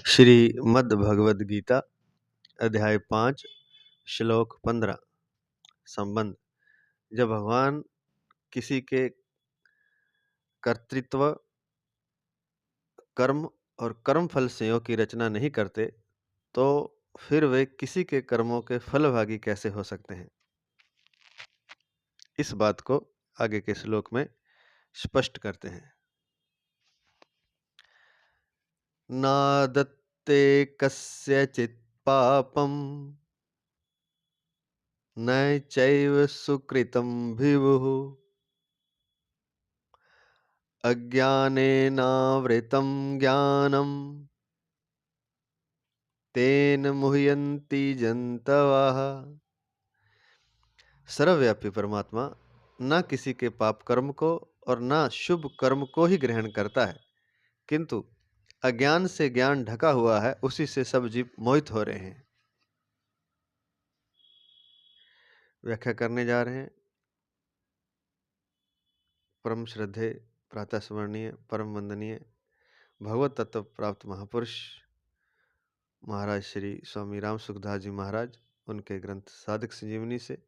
श्रीमद्भगवद गीता अध्याय 5 श्लोक 15 संबंध। जब भगवान किसी के कर्तृत्व, कर्म और कर्म फल संयोग की रचना नहीं करते तो फिर वे किसी के कर्मों के फलभागी कैसे हो सकते हैं? इस बात को आगे के श्लोक में स्पष्ट करते हैं। नादत्ते कस्यचित् पापं न चैव सुकृतं विभुः अज्ञानेनावृतं ज्ञानं तेन मुह्यन्ति जन्तवः। सर्वव्यापी परमात्मा न किसी के पाप कर्म को और न शुभ कर्म को ही ग्रहण करता है, किंतु अज्ञान से ज्ञान ढका हुआ है, उसी से सब जीव मोहित हो रहे हैं। व्याख्या करने जा रहे हैं। परम श्रद्धेय, प्रातः स्मरणीय, परम वंदनीय भगवत तत्व प्राप्त महापुरुष महाराज श्री स्वामी राम सुखदास जी महाराज, उनके ग्रंथ साधक संजीवनी से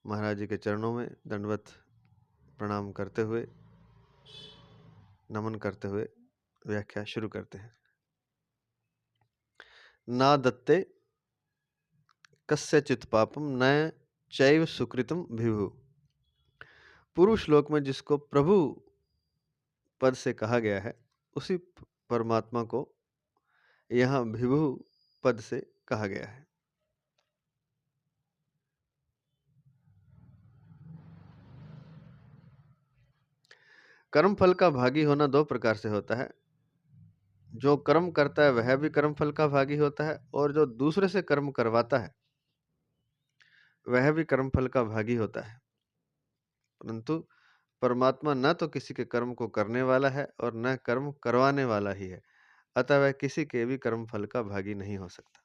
महाराज जी के चरणों में दंडवत प्रणाम करते हुए, नमन करते हुए व्याख्या शुरू करते हैं। ना दत्ते कस्यचित् पापम न चैव सुकृतम विभु। पूर्व श्लोक में जिसको प्रभु पद से कहा गया है, उसी परमात्मा को यहाँ विभु पद से कहा गया है। कर्म फल का भागी होना दो प्रकार से होता है। जो कर्म करता है वह भी कर्म फल का भागी होता है, और जो दूसरे से कर्म करवाता है वह भी कर्म फल का भागी होता है। परंतु परमात्मा न तो किसी के कर्म को करने वाला है और न कर्म करवाने वाला ही है, अतः वह किसी के भी कर्म फल का भागी नहीं हो सकता।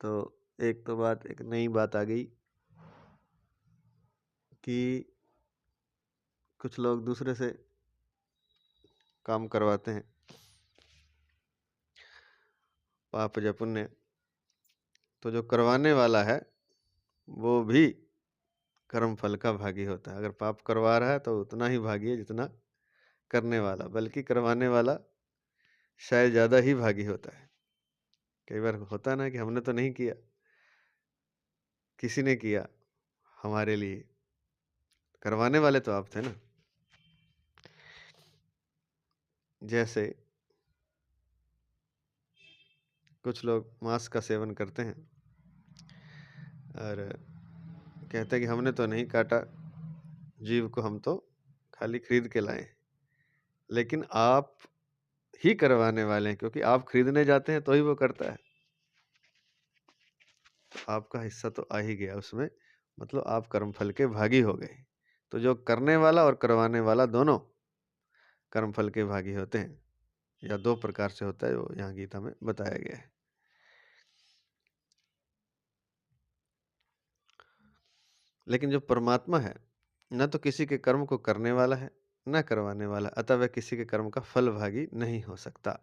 तो एक नई बात आ गई कि कुछ लोग दूसरे से काम करवाते हैं, पाप या पुण्य, तो जो करवाने वाला है वो भी कर्म फल का भागी होता है। अगर पाप करवा रहा है तो उतना ही भागी है जितना करने वाला, बल्कि करवाने वाला शायद ज़्यादा ही भागी होता है। कई बार होता है ना कि हमने तो नहीं किया, किसी ने किया हमारे लिए, करवाने वाले तो आप थे ना। जैसे कुछ लोग मांस का सेवन करते हैं और कहते हैं कि हमने तो नहीं काटा जीव को, हम तो खाली खरीद के लाए। लेकिन आप ही करवाने वाले हैं, क्योंकि आप खरीदने जाते हैं तो ही वो करता है। तो आपका हिस्सा तो आ ही गया उसमें, मतलब आप कर्मफल के भागी हो गए। तो जो करने वाला और करवाने वाला दोनों कर्मफल के भागी होते हैं, या दो प्रकार से होता है, वो यहाँ गीता में बताया गया है। लेकिन जो परमात्मा है, न तो किसी के कर्म को करने वाला है न करवाने वाला, अतः वह किसी के कर्म का फल भागी नहीं हो सकता।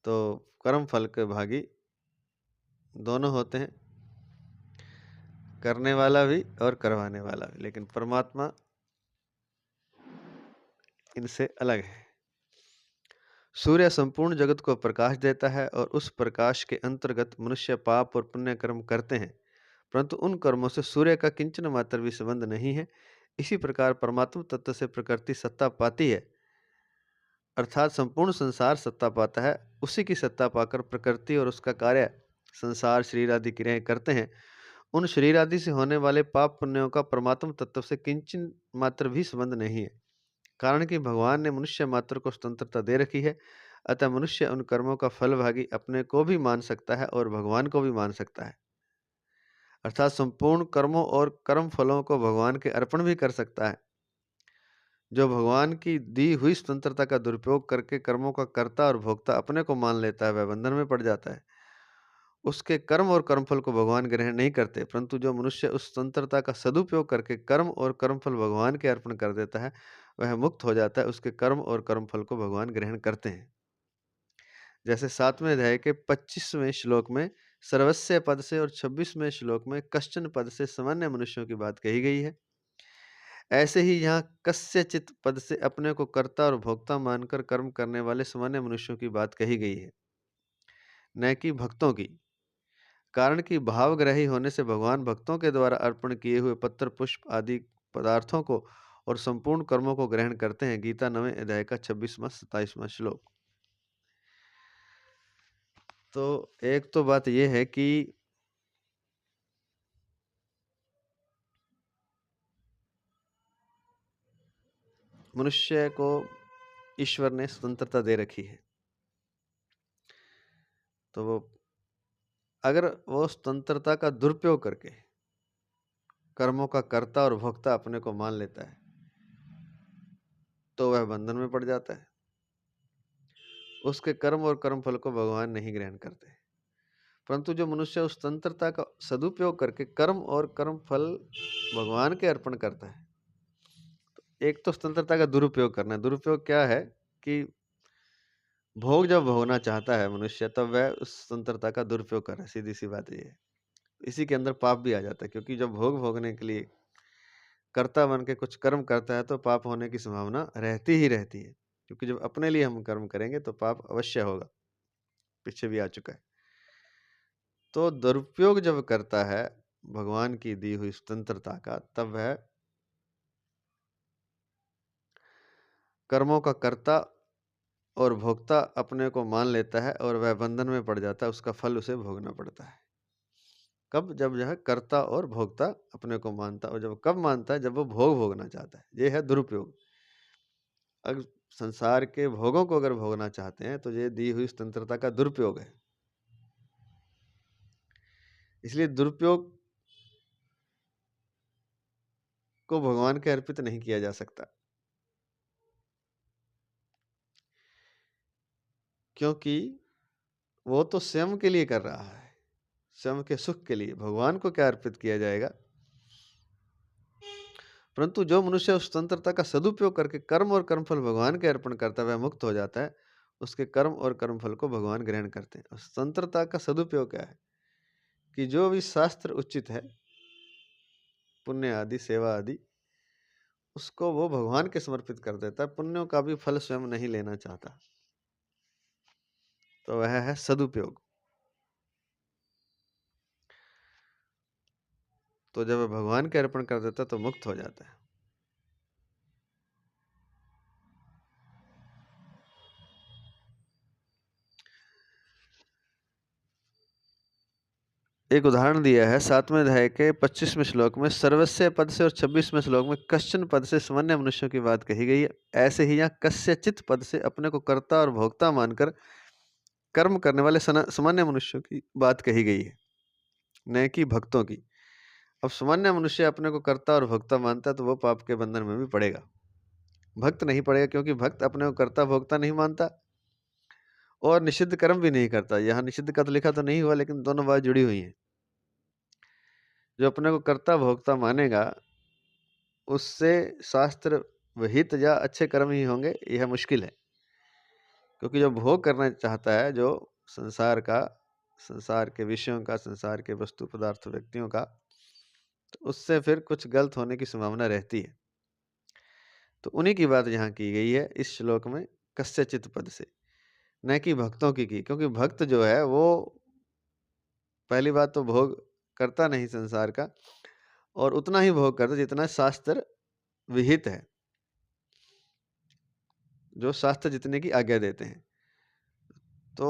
तो कर्म फल के भागी दोनों होते हैं, करने वाला भी और करवाने वाला भी। लेकिन परमात्मा इनसे अलग है। सूर्य संपूर्ण जगत को प्रकाश देता है और उस प्रकाश के अंतर्गत मनुष्य पाप और पुण्य कर्म करते हैं, परंतु उन कर्मों से सूर्य का किंचन मात्र भी संबंध नहीं है। इसी प्रकार परमात्मा तत्व से प्रकृति सत्ता पाती है, अर्थात संपूर्ण संसार सत्ता पाता है। उसी की सत्ता पाकर प्रकृति और उसका कार्य संसार शरीर आदि क्रियाएं करते हैं। उन शरीर आदि से होने वाले पाप पुण्यों का परमात्मा तत्व से किंचन मात्र भी संबंध नहीं है, कारण कि भगवान ने मनुष्य मात्र को स्वतंत्रता दे रखी है। अतः मनुष्य उन कर्मों का फल भागी अपने को भी मान सकता है और भगवान को भी मान सकता है, अर्थात संपूर्ण कर्मों और कर्म फलों को भगवान के अर्पण भी कर सकता है। जो भगवान की दी हुई स्वतंत्रता का दुरुपयोग करके कर्मों का कर्ता और भोक्ता अपने को मान लेता है, वह बंधन में पड़ जाता है। उसके कर्म और कर्मफल को भगवान ग्रहण नहीं करते, परंतु जो मनुष्य उस स्वतंत्रता का सदुपयोग करके कर्म और कर्मफल भगवान के अर्पण कर देता है, वह मुक्त हो जाता है। उसके कर्म और कर्मफल को भगवान ग्रहण करते हैं। जैसे 7वें अध्याय के 25वें श्लोक में सर्वस्य पद से और 26वें श्लोक में कश्चन पद से सामान्य मनुष्यों की बात कही गई है, ऐसे ही यहाँ कस्यचित पद से अपने को कर्ता और भोक्ता मानकर कर्म करने वाले सामान्य मनुष्यों की बात कही गई है, न कि भक्तों की। कारण कि भावग्राही होने से भगवान भक्तों के द्वारा अर्पण किए हुए पत्र पुष्प आदि पदार्थों को और संपूर्ण कर्मों को ग्रहण करते हैं। गीता 9वें अध्याय का 26वां 27वां श्लोक। तो एक तो बात यह है कि मनुष्य को ईश्वर ने स्वतंत्रता दे रखी है, तो वो अगर वो स्वतंत्रता का दुरुपयोग करके कर्मों का कर्ता और भोक्ता अपने को मान लेता है, तो वह बंधन में पड़ जाता है। उसके कर्म और कर्मफल को भगवान नहीं ग्रहण करते। परंतु जो मनुष्य उस स्वतंत्रता का सदुपयोग करके कर्म और कर्मफल भगवान के अर्पण करता है, तो एक तो स्वतंत्रता का दुरुपयोग करना है। दुरुपयोग क्या है कि भोग जब भोगना चाहता है मनुष्य, तब वह उस स्वतंत्रता का दुरुपयोग कर रहा है। सीधी सी बात ये है। इसी के अंदर पाप भी आ जाता है, क्योंकि जब भोग भोगने के लिए कर्ता बन के कुछ कर्म करता है, तो पाप होने की संभावना रहती ही रहती है। क्योंकि जब अपने लिए हम कर्म करेंगे तो पाप अवश्य होगा, पीछे भी आ चुका है। तो दुरुपयोग जब करता है भगवान की दी हुई स्वतंत्रता का, तब वह कर्मों का कर्ता और भोक्ता अपने को मान लेता है और वह बंधन में पड़ जाता है। उसका फल उसे भोगना पड़ता है। कब? जब यह कर्ता और भोक्ता अपने को मानता है। और जब कब मानता है? जब वो भोग भोगना चाहता है। ये है दुरुपयोग। अगर संसार के भोगों को अगर भोगना चाहते हैं, तो ये दी हुई स्वतंत्रता का दुरुपयोग है। इसलिए दुरुपयोग को भगवान के अर्पित नहीं किया जा सकता, क्योंकि वो तो स्वयं के लिए कर रहा है, स्वयं के सुख के लिए। भगवान को क्या अर्पित किया जाएगा? परंतु जो मनुष्य उस स्वतंत्रता का सदुपयोग करके कर्म और कर्मफल भगवान के अर्पण करता है, वह मुक्त हो जाता है। उसके कर्म और कर्मफल को भगवान ग्रहण करते हैं। और स्वतंत्रता का सदुपयोग क्या है कि जो भी शास्त्र उचित है, पुण्य आदि सेवा आदि, उसको वो भगवान के समर्पित कर देता है। पुण्यों का भी फल स्वयं नहीं लेना चाहता। तो वह है सदुपयोग। तो जब वह भगवान के अर्पण कर देता है, तो मुक्त हो जाता है। एक उदाहरण दिया है 7वें अध्याय के 25वें श्लोक में। सर्वस्य पद से और 26वें श्लोक में कश्चन पद से सामान्य मनुष्यों की बात कही गई है। ऐसे ही यहाँ कस्यचित पद से अपने को कर्ता और भोक्ता मानकर कर्म करने वाले सामान्य मनुष्यों की बात कही गई है, न कि भक्तों की। अब सामान्य मनुष्य अपने को कर्ता और भोक्ता मानता है, तो वो पाप के बंधन में भी पड़ेगा। भक्त नहीं पड़ेगा, क्योंकि भक्त अपने को कर्ता भोक्ता नहीं मानता और निषिद्ध कर्म भी नहीं करता। यहाँ निषिद्ध का तो लिखा तो नहीं हुआ, लेकिन दोनों बात जुड़ी हुई हैं। जो अपने को कर्ता भोक्ता मानेगा, उससे शास्त्र विहित या अच्छे कर्म ही होंगे, यह मुश्किल है। क्योंकि जो भोग करना चाहता है, जो संसार का, संसार के विषयों का, संसार के वस्तु पदार्थ व्यक्तियों का, तो उससे फिर कुछ गलत होने की संभावना रहती है। तो उन्हीं की बात यहाँ की गई है इस श्लोक में, कस्यचित पद से, न कि भक्तों की। क्योंकि भक्त जो है वो पहली बात तो भोग करता नहीं संसार का, और उतना ही भोग करता जितना शास्त्र विहित है, जो शास्त्र जितने की आज्ञा देते हैं। तो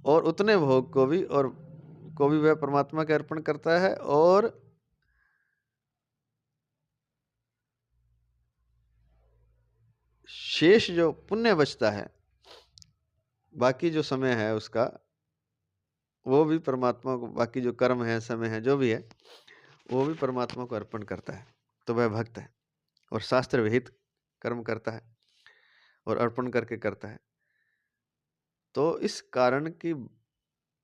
और उतने भोग को भी वह परमात्मा के अर्पण करता है। और शेष जो पुण्य बचता है, बाकी जो समय है उसका, वो भी परमात्मा को, बाकी जो कर्म है, समय है, जो भी है, वो भी परमात्मा को अर्पण करता है। तो वह भक्त है और शास्त्र विहित कर्म करता है और अर्पण करके करता है। तो इस कारण की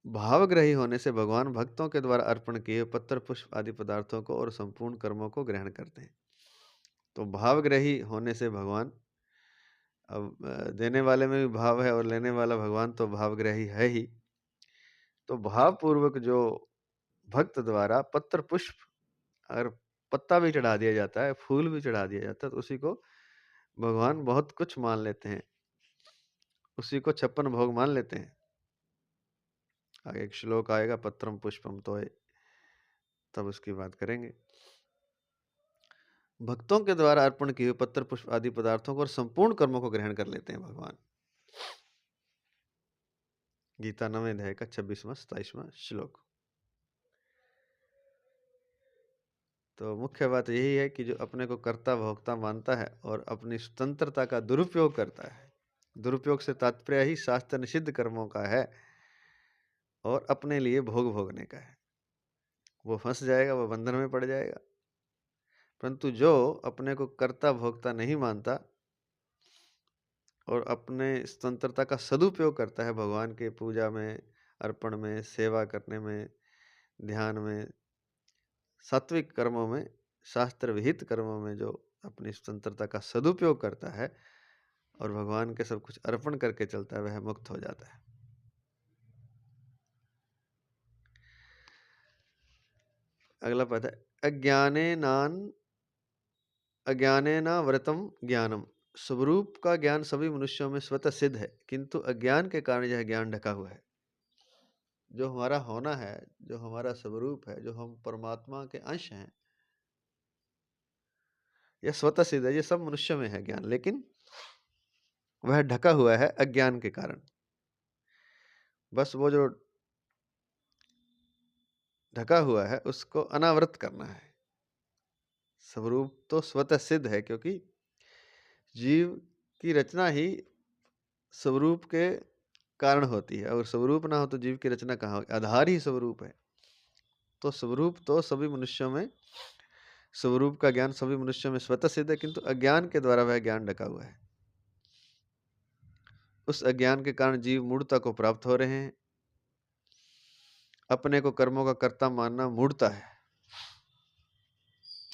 भावग्राही होने से भगवान भक्तों के द्वारा अर्पण किए हुए पत्र पुष्प आदि पदार्थों को और संपूर्ण कर्मों को ग्रहण करते हैं। तो भावग्राही होने से भगवान, अब देने वाले में भी भाव है और लेने वाला भगवान तो भावग्राही है ही। तो भावपूर्वक जो भक्त द्वारा पत्र पुष्प और पत्ता भी चढ़ा दिया जाता है, फूल भी चढ़ा दिया जाता है, तो उसी को भगवान बहुत कुछ मान लेते हैं, उसी को 56 भोग मान लेते हैं। आगे एक श्लोक आएगा, पत्रम पुष्पम तोय, तब उसकी बात करेंगे। भक्तों के द्वारा अर्पण किए हुए पत्र पुष्प आदि पदार्थों को और संपूर्ण कर्मों को ग्रहण कर लेते हैं भगवान। गीता 9वें अध्याय का 26वां 27वां श्लोक। तो मुख्य बात यही है कि जो अपने को कर्ता भोक्ता मानता है और अपनी स्वतंत्रता का दुरुपयोग करता है, दुरुपयोग से तात्पर्य ही शास्त्र निषिद्ध कर्मों का है और अपने लिए भोग भोगने का है, वो फंस जाएगा, वो बंधन में पड़ जाएगा। परंतु जो अपने को कर्ता भोक्ता नहीं मानता और अपने स्वतंत्रता का सदुपयोग करता है भगवान के पूजा में, अर्पण में, सेवा करने में, ध्यान में, सात्विक कर्मों में, शास्त्र विहित कर्मों में जो अपनी स्वतंत्रता का सदुपयोग करता है और भगवान के सब कुछ अर्पण करके चलता है, वह मुक्त हो जाता है। अगला पद है, अज्ञानेन व्रतम ज्ञानम। स्वरूप का ज्ञान सभी मनुष्यों में स्वतः सिद्ध है, किंतु अज्ञान के कारण यह ज्ञान ढका हुआ है। जो हमारा होना है, जो हमारा स्वरूप है, जो हम परमात्मा के अंश हैं, यह स्वतः सिद्ध है, ये सब मनुष्य में है ज्ञान, लेकिन वह ढका हुआ है अज्ञान के कारण। बस वो जो ढका हुआ है उसको अनावृत करना है। स्वरूप तो स्वतः सिद्ध है, क्योंकि जीव की रचना ही स्वरूप के कारण होती है, और स्वरूप ना हो तो जीव की रचना कहाँ होगी, आधार ही स्वरूप है। तो स्वरूप तो सभी मनुष्यों में, स्वरूप का ज्ञान सभी मनुष्यों में स्वतः सिद्ध है, किंतु अज्ञान के द्वारा वह ज्ञान ढका हुआ है। उस अज्ञान के कारण जीव मूढ़ता को प्राप्त हो रहे हैं। अपने को कर्मों का कर्ता मानना मूढ़ता है।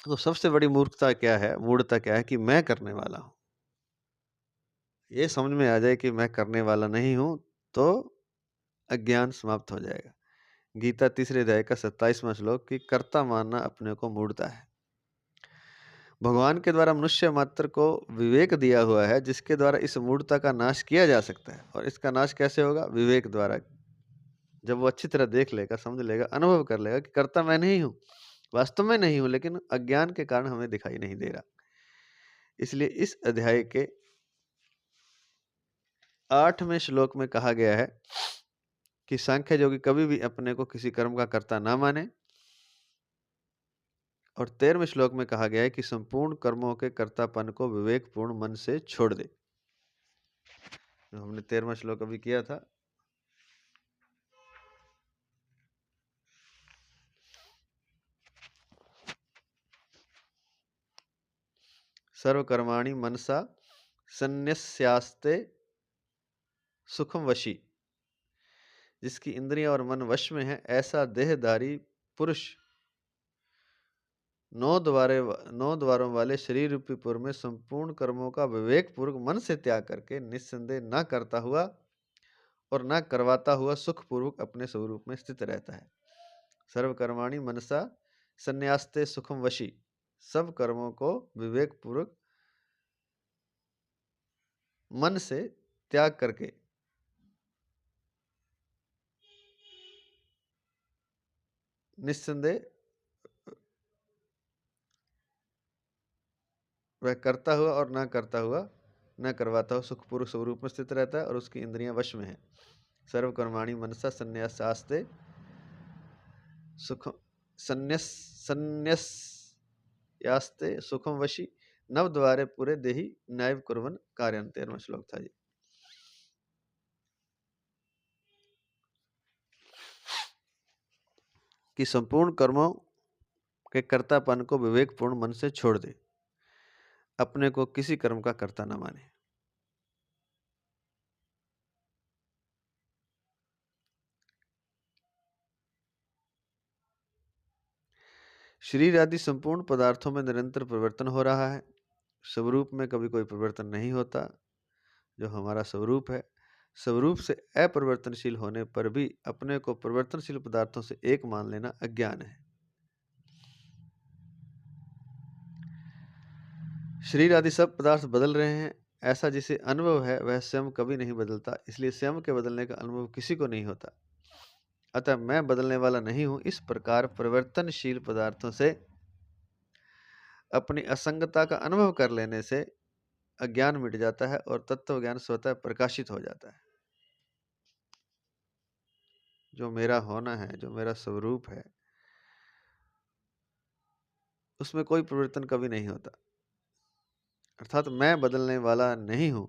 तो सबसे बड़ी मूर्खता क्या है, मूढ़ता क्या है, कि मैं करने वाला हूं। ये समझ में आ जाए कि मैं करने वाला नहीं हूं, तो अज्ञान समाप्त हो जाएगा। गीता 3 अध्याय का 27वां श्लोक, कि कर्ता मानना अपने को मूढ़ता है। भगवान के द्वारा मनुष्य मात्र को विवेक दिया हुआ है, जिसके द्वारा इस मूढ़ता का नाश किया जा सकता है। और इसका नाश कैसे होगा? विवेक द्वारा। जब वो अच्छी तरह देख लेगा, समझ लेगा, अनुभव कर लेगा कि कर्ता मैं नहीं हूं, वास्तव में नहीं हूं, लेकिन अज्ञान के कारण हमें दिखाई नहीं दे रहा। इसलिए इस अध्याय के 8वें श्लोक में कहा गया है कि सांख्य योगी कभी भी अपने को किसी कर्म का कर्ता ना माने। और 13वें श्लोक में कहा गया है कि संपूर्ण कर्मों के कर्तापन को विवेकपूर्ण मन से छोड़ दे। हमने 13वां श्लोक अभी किया था। सर्वकर्माणि मनसा संन्यस्यास्ते सुखम वशी। जिसकी इंद्रियां और मन वश में है, ऐसा देहधारी पुरुष 9 द्वारों वाले शरीर रूपी पुर में संपूर्ण कर्मों का विवेक पूर्वक मन से त्याग करके निस्संदेह न करता हुआ और न करवाता हुआ सुखपूर्वक अपने स्वरूप में स्थित रहता है। सर्वकर्माणि मनसा संन्यास्ते सुखम वशी। सब कर्मों को विवेक पूर्वक मन से त्याग करके निस्संदेह वह करता हुआ और न करता हुआ, न करवाता हुआ सुखपूर्वक स्वरूप में स्थित रहता है और उसकी इंद्रियां वश में है। सर्वकर्माणि मनसा संन्यासास्ते सुख संन्यास्ते सुखम वशी नव द्वारे पूरे देही न्याय कुर्वन कार्यान। 13वां श्लोक था जी। कि संपूर्ण कर्मों के कर्तापन को विवेकपूर्ण मन से छोड़ दे, अपने को किसी कर्म का कर्ता न माने। शरीर आदि संपूर्ण पदार्थों में निरंतर परिवर्तन हो रहा है। स्वरूप में कभी कोई परिवर्तन नहीं होता। जो हमारा स्वरूप है, स्वरूप से अपरिवर्तनशील होने पर भी अपने को परिवर्तनशील पदार्थों से एक मान लेना अज्ञान है। शरीर आदि सब पदार्थ बदल रहे हैं, ऐसा जिसे अनुभव है वह स्वयं कभी नहीं बदलता, इसलिए स्वयं के बदलने का अनुभव किसी को नहीं होता। अतः मैं बदलने वाला नहीं हूं। इस प्रकार परिवर्तनशील पदार्थों से अपनी असंगता का अनुभव कर लेने से अज्ञान मिट जाता है और तत्व ज्ञान स्वतः प्रकाशित हो जाता है। जो मेरा होना है, जो मेरा स्वरूप है, उसमें कोई परिवर्तन कभी नहीं होता, अर्थात मैं बदलने वाला नहीं हूं।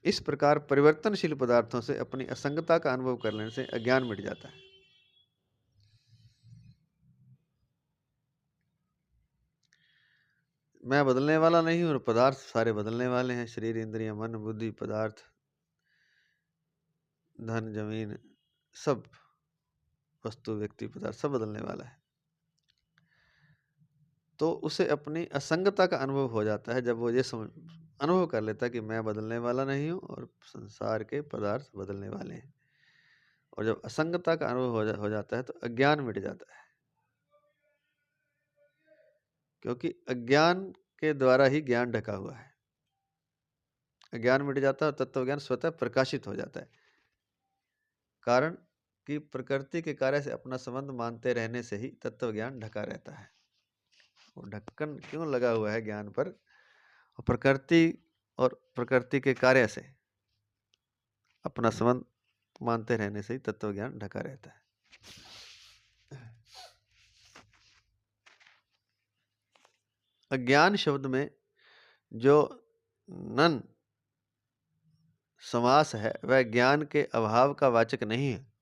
इस प्रकार परिवर्तनशील पदार्थों से अपनी असंगता का अनुभव कर लेने से अज्ञान मिट जाता है। मैं बदलने वाला नहीं हूं और पदार्थ सारे बदलने वाले हैं। शरीर, इंद्रियां, मन, बुद्धि, पदार्थ, धन, जमीन, सब वस्तु, व्यक्ति, पदार्थ सब बदलने वाला है। तो उसे अपनी असंगता का अनुभव हो जाता है जब वो ये अनुभव कर लेता है कि मैं बदलने वाला नहीं हूं और संसार के पदार्थ बदलने वाले हैं। और जब असंगता का अनुभव हो जाता है तो अज्ञान मिट जाता है, क्योंकि अज्ञान के द्वारा ही ज्ञान ढका हुआ है। अज्ञान मिट जाता है और तत्व ज्ञान स्वतः प्रकाशित हो जाता है। कारण कि प्रकृति के कार्य से अपना संबंध मानते रहने से ही तत्व ज्ञान ढका रहता है। वो ढक्कन क्यों लगा हुआ है ज्ञान पर? प्रकृति और प्रकृति के कार्य से अपना संबंध मानते रहने से ही तत्व ज्ञान ढका रहता है। अज्ञान शब्द में जो नन समास है वह ज्ञान के अभाव का वाचक नहीं है,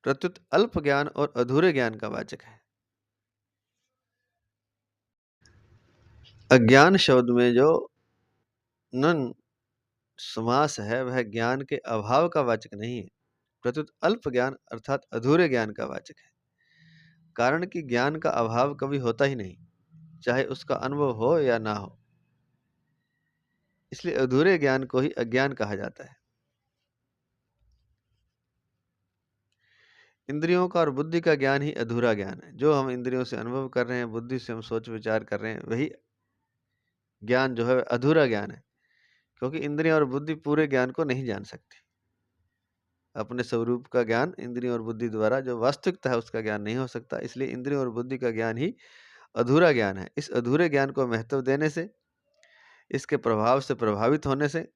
प्रत्युत अल्प ज्ञान और अधूरे ज्ञान का वाचक है। अज्ञान शब्द में जो नन समास है वह ज्ञान के अभाव का वाचक नहीं है, प्रत्युत अल्प ज्ञान अर्थात अधूरे ज्ञान का वाचक है। कारण कि ज्ञान का अभाव कभी होता ही नहीं, चाहे उसका अनुभव हो या ना हो। इसलिए अधूरे ज्ञान को ही अज्ञान कहा जाता है। इंद्रियों का और बुद्धि का ज्ञान ही अधूरा ज्ञान है। जो हम इंद्रियों से अनुभव कर रहे हैं, बुद्धि से हम सोच विचार कर रहे हैं, वही ज्ञान जो है अधूरा ज्ञान है, क्योंकि इंद्रियां और बुद्धि पूरे ज्ञान को नहीं जान सकती। अपने स्वरूप का ज्ञान इंद्रियों और बुद्धि द्वारा जो वास्तविकता है उसका ज्ञान नहीं हो सकता। इसलिए इंद्रियों और बुद्धि का ज्ञान ही अधूरा ज्ञान है। इस अधूरे ज्ञान को महत्व देने से, इसके प्रभाव से प्रभावित होने से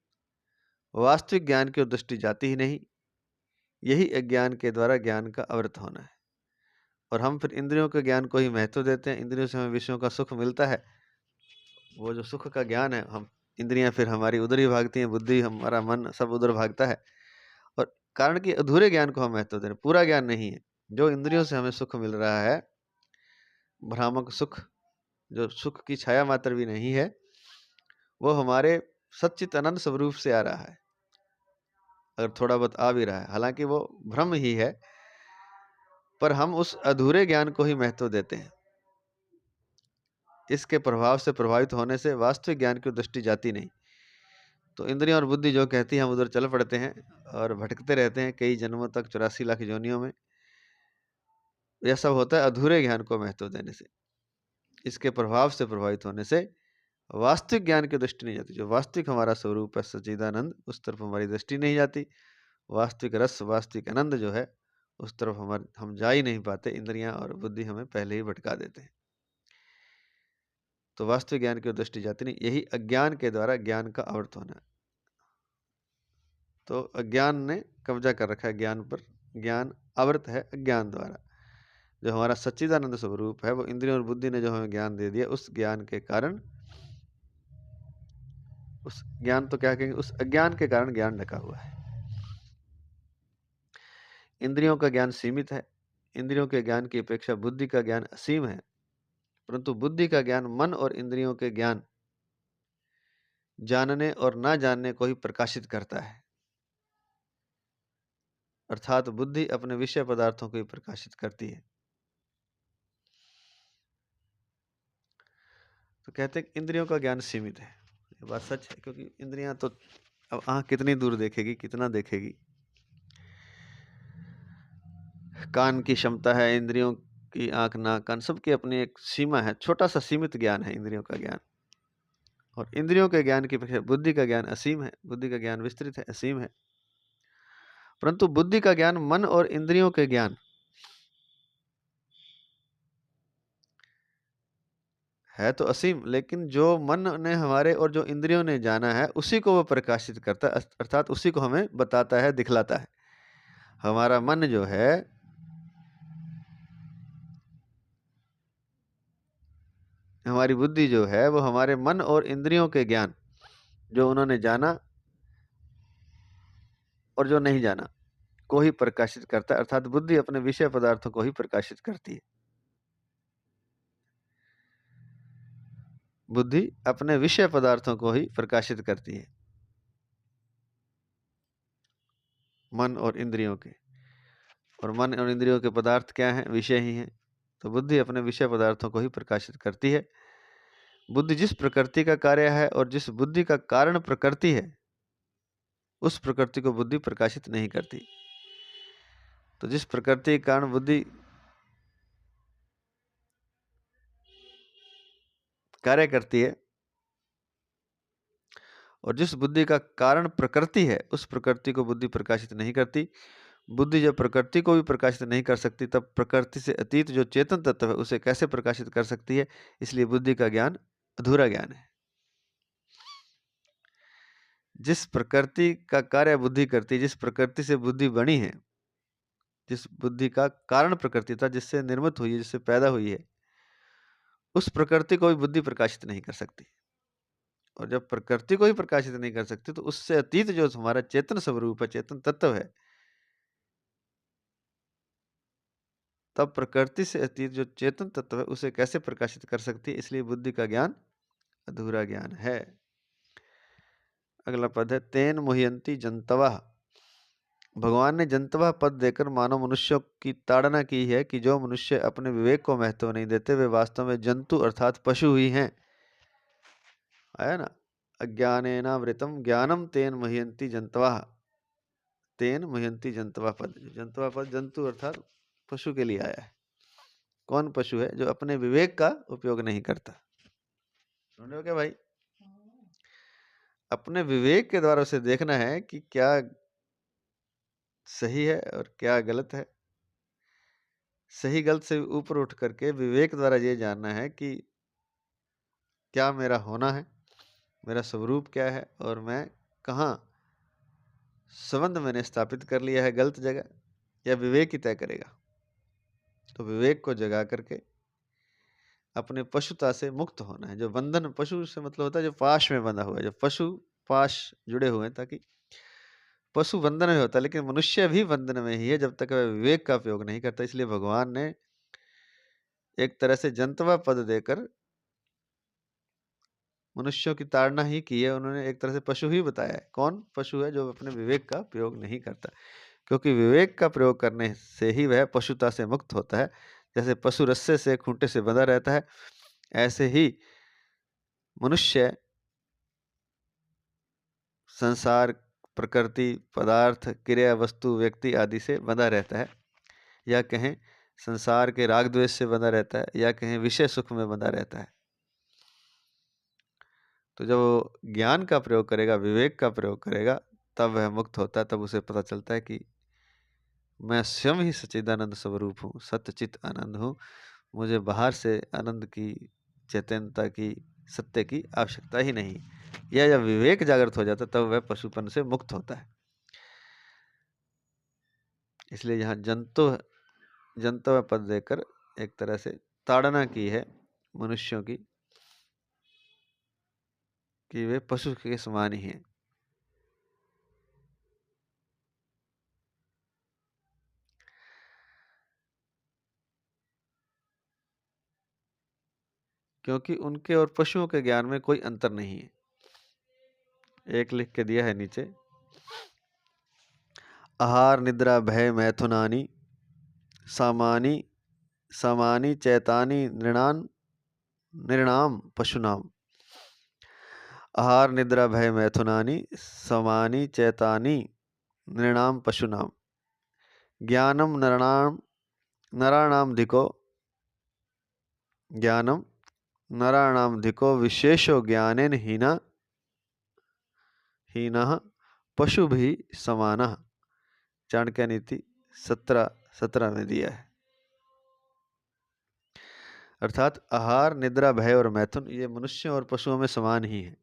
वास्तविक ज्ञान की ओर दृष्टि जाती ही नहीं। यही अज्ञान के द्वारा ज्ञान का अवृत होना है। और हम फिर इंद्रियों के ज्ञान को ही महत्व देते हैं। इंद्रियों से हमें विषयों का सुख मिलता है, वो जो सुख का ज्ञान है, हम इंद्रियां फिर हमारी उधर ही भागती हैं, बुद्धि, हमारा मन सब उधर भागता है। और कारण कि अधूरे ज्ञान को हम महत्व दे रहे हैं, पूरा ज्ञान नहीं है। जो इंद्रियों से हमें सुख मिल रहा है, भ्रामक सुख, जो सुख की छाया मात्र भी नहीं है, वो हमारे सच्चित आनंद स्वरूप से आ रहा है। अगर थोड़ा बहुत आ भी रहा है, हालांकि वो भ्रम ही है, पर हम उस अधूरे ज्ञान को ही महत्व देते हैं। इसके प्रभाव से प्रभावित होने से वास्तविक ज्ञान की दृष्टि जाती नहीं। तो इंद्रियां और बुद्धि जो कहती है हम उधर चल पड़ते हैं और भटकते रहते हैं कई जन्मों तक, 84 लाख योनियों में। यह सब होता है अधूरे ज्ञान को महत्व देने से। इसके प्रभाव से प्रभावित होने से वास्तविक ज्ञान की दृष्टि नहीं जाती। जो वास्तविक हमारा स्वरूप है सच्चिदानंद, उस तरफ हमारी दृष्टि नहीं जाती। वास्तविक रस, वास्तविक आनंद जो है, उस तरफ हम जा ही नहीं पाते। इंद्रियां और बुद्धि हमें पहले ही भटका देते हैं। तो वास्तविक ज्ञान की दृष्टि जाती नहीं। यही अज्ञान के द्वारा ज्ञान का अवर्त होना है। तो अज्ञान ने कब्जा कर रखा है ज्ञान पर। ज्ञान आवृत है अज्ञान द्वारा। जो हमारा सच्चिदानंद स्वरूप है, वो इंद्रियों और बुद्धि ने जो हमें ज्ञान दे दिया, उस ज्ञान के कारण, उस ज्ञान तो क्या कहेंगे, उस अज्ञान के कारण ज्ञान ढका हुआ है। इंद्रियों का ज्ञान सीमित है। इंद्रियों के ज्ञान की अपेक्षा बुद्धि का ज्ञान असीम है। परंतु बुद्धि का ज्ञान मन और इंद्रियों के ज्ञान जानने और ना जानने को ही प्रकाशित करता है। अर्थात बुद्धि अपने विषय पदार्थों को ही प्रकाशित करती है। तो कहते हैं कि इंद्रियों का ज्ञान सीमित है। ये बात सच है, क्योंकि इंद्रियां तो अब आँख कितनी दूर देखेगी, कितना देखेगी। कान की क्षमता है, इंद्रियों की आँख, नाक, कान, सबकी अपनी एक सीमा है। छोटा सा सीमित ज्ञान है इंद्रियों का ज्ञान। और इंद्रियों के ज्ञान की अपेक्षा बुद्धि का ज्ञान असीम है, बुद्धि का ज्ञान विस्तृत है, असीम है। परंतु बुद्धि का ज्ञान, मन और इंद्रियों के ज्ञान है तो असीम, लेकिन जो मन ने हमारे और जो इंद्रियों ने जाना है उसी को वो प्रकाशित करता है, अर्थात उसी को हमें बताता है, दिखलाता है। हमारा मन जो है, हमारी बुद्धि जो है, वो हमारे मन और इंद्रियों के ज्ञान, जो उन्होंने जाना और जो नहीं जाना, को ही प्रकाशित करता है। अर्थात बुद्धि अपने विषय पदार्थों को ही प्रकाशित करती है। बुद्धि अपने विषय पदार्थों को ही प्रकाशित करती है, मन और इंद्रियों के। और मन और इंद्रियों के पदार्थ क्या हैं? विषय ही हैं। तो बुद्धि अपने विषय पदार्थों को ही प्रकाशित करती है। बुद्धि जिस प्रकृति का कार्य है और जिस बुद्धि का कारण प्रकृति है, उस प्रकृति को बुद्धि प्रकाशित नहीं करती। तो जिस प्रकृति के कारण बुद्धि कार्य करती है और जिस बुद्धि का कारण प्रकृति है, उस प्रकृति को बुद्धि प्रकाशित नहीं करती। बुद्धि जब प्रकृति को भी प्रकाशित नहीं कर सकती, तब प्रकृति से अतीत जो चेतन तत्व है उसे कैसे प्रकाशित कर सकती है? इसलिए बुद्धि का ज्ञान अधूरा ज्ञान है। जिस प्रकृति का कार्य बुद्धि करती है, जिस प्रकृति से बुद्धि बनी है, जिस बुद्धि का कारण प्रकृति था, जिससे निर्मित हुई है, जिससे पैदा हुई है, उस प्रकृति को भी बुद्धि प्रकाशित नहीं कर सकती। और जब प्रकृति को ही प्रकाशित नहीं कर सकती, तो उससे अतीत जो हमारा चेतन स्वरूप है, चेतन तत्व है, तब प्रकृति से अतीत जो चेतन तत्व है उसे कैसे प्रकाशित कर सकती है? इसलिए बुद्धि का ज्ञान अधूरा ज्ञान है। अगला पद है तेन मुह्यंति जंतवः। भगवान ने जंतवः पद देकर मानव मनुष्यों की ताड़ना की है कि जो मनुष्य अपने विवेक को महत्व नहीं देते, वे वास्तव में जंतु अर्थात पशु ही हैं। आया ना? अज्ञानेनावृतम ज्ञानम तेन मुह्यंति जंतवः। तेन मुह्यंति जंतवः पद, जंतवः पद जंतु अर्थात पशु के लिए आया है। कौन पशु है? जो अपने विवेक का उपयोग नहीं करता। सुन रहे हो क्या भाई? अपने विवेक के द्वारा उसे देखना है कि क्या सही है और क्या गलत है। सही गलत से ऊपर उठ करके विवेक द्वारा ये जानना है कि क्या मेरा होना है, मेरा स्वरूप क्या है, और मैं कहाँ संबंध मैंने स्थापित कर लिया है गलत जगह, या विवेक ही तय करेगा। तो विवेक को जगा करके अपने पशुता से मुक्त होना है। जो बंधन, पशु से मतलब होता है जो पाश में बंधा हुआ है, जो पशु पाश जुड़े हुए हैं, ताकि पशु बंधन में होता है, लेकिन मनुष्य भी बंधन में ही है जब तक वह विवेक का उपयोग नहीं करता। इसलिए भगवान ने एक तरह से जंतवा पद देकर मनुष्यों की ताड़ना ही की है। उन्होंने एक तरह से पशु ही बताया है। कौन पशु है? जो अपने विवेक का प्रयोग नहीं करता, क्योंकि विवेक का प्रयोग करने से ही वह पशुता से मुक्त होता है। जैसे पशु रस्से से, खूंटे से बंधा रहता है, ऐसे ही मनुष्य संसार, प्रकृति, पदार्थ, क्रिया, वस्तु, व्यक्ति आदि से बंधा रहता है, या कहें संसार के राग द्वेष से बंधा रहता है, या कहें विषय सुख में बंधा रहता है। तो जब वो ज्ञान का प्रयोग करेगा, विवेक का प्रयोग करेगा, तब वह मुक्त होता है। तब उसे पता चलता है कि मैं स्वयं ही सच्चिदानंद स्वरूप हूँ, सत्यचित आनंद हूँ। मुझे बाहर से आनंद की, चैतन्यता की, सत्य की आवश्यकता ही नहीं। यह जब विवेक जागृत हो जाता है, तब वह पशुपन से मुक्त होता है। इसलिए यहाँ जंतु पद देकर एक तरह से ताड़ना की है मनुष्यों की, कि वे पशु के समान ही हैं। क्योंकि उनके और पशुओं के ज्ञान में कोई अंतर नहीं है। एक लिख के दिया है नीचे, आहार निद्रा भय मैथुनानि सामानि समानि चैतानि नृणाम पशूनाम। आहार निद्रा भय मैथुनानि समानि चैतानि नृणाम पशूनाम। ज्ञानम नराणाम धिको विशेषो ज्ञानेन हीनः पशुभिः समानः। चाणक्य नीति 17 में दिया है। अर्थात आहार निद्रा भय और मैथुन ये मनुष्यों और पशुओं में समान ही है।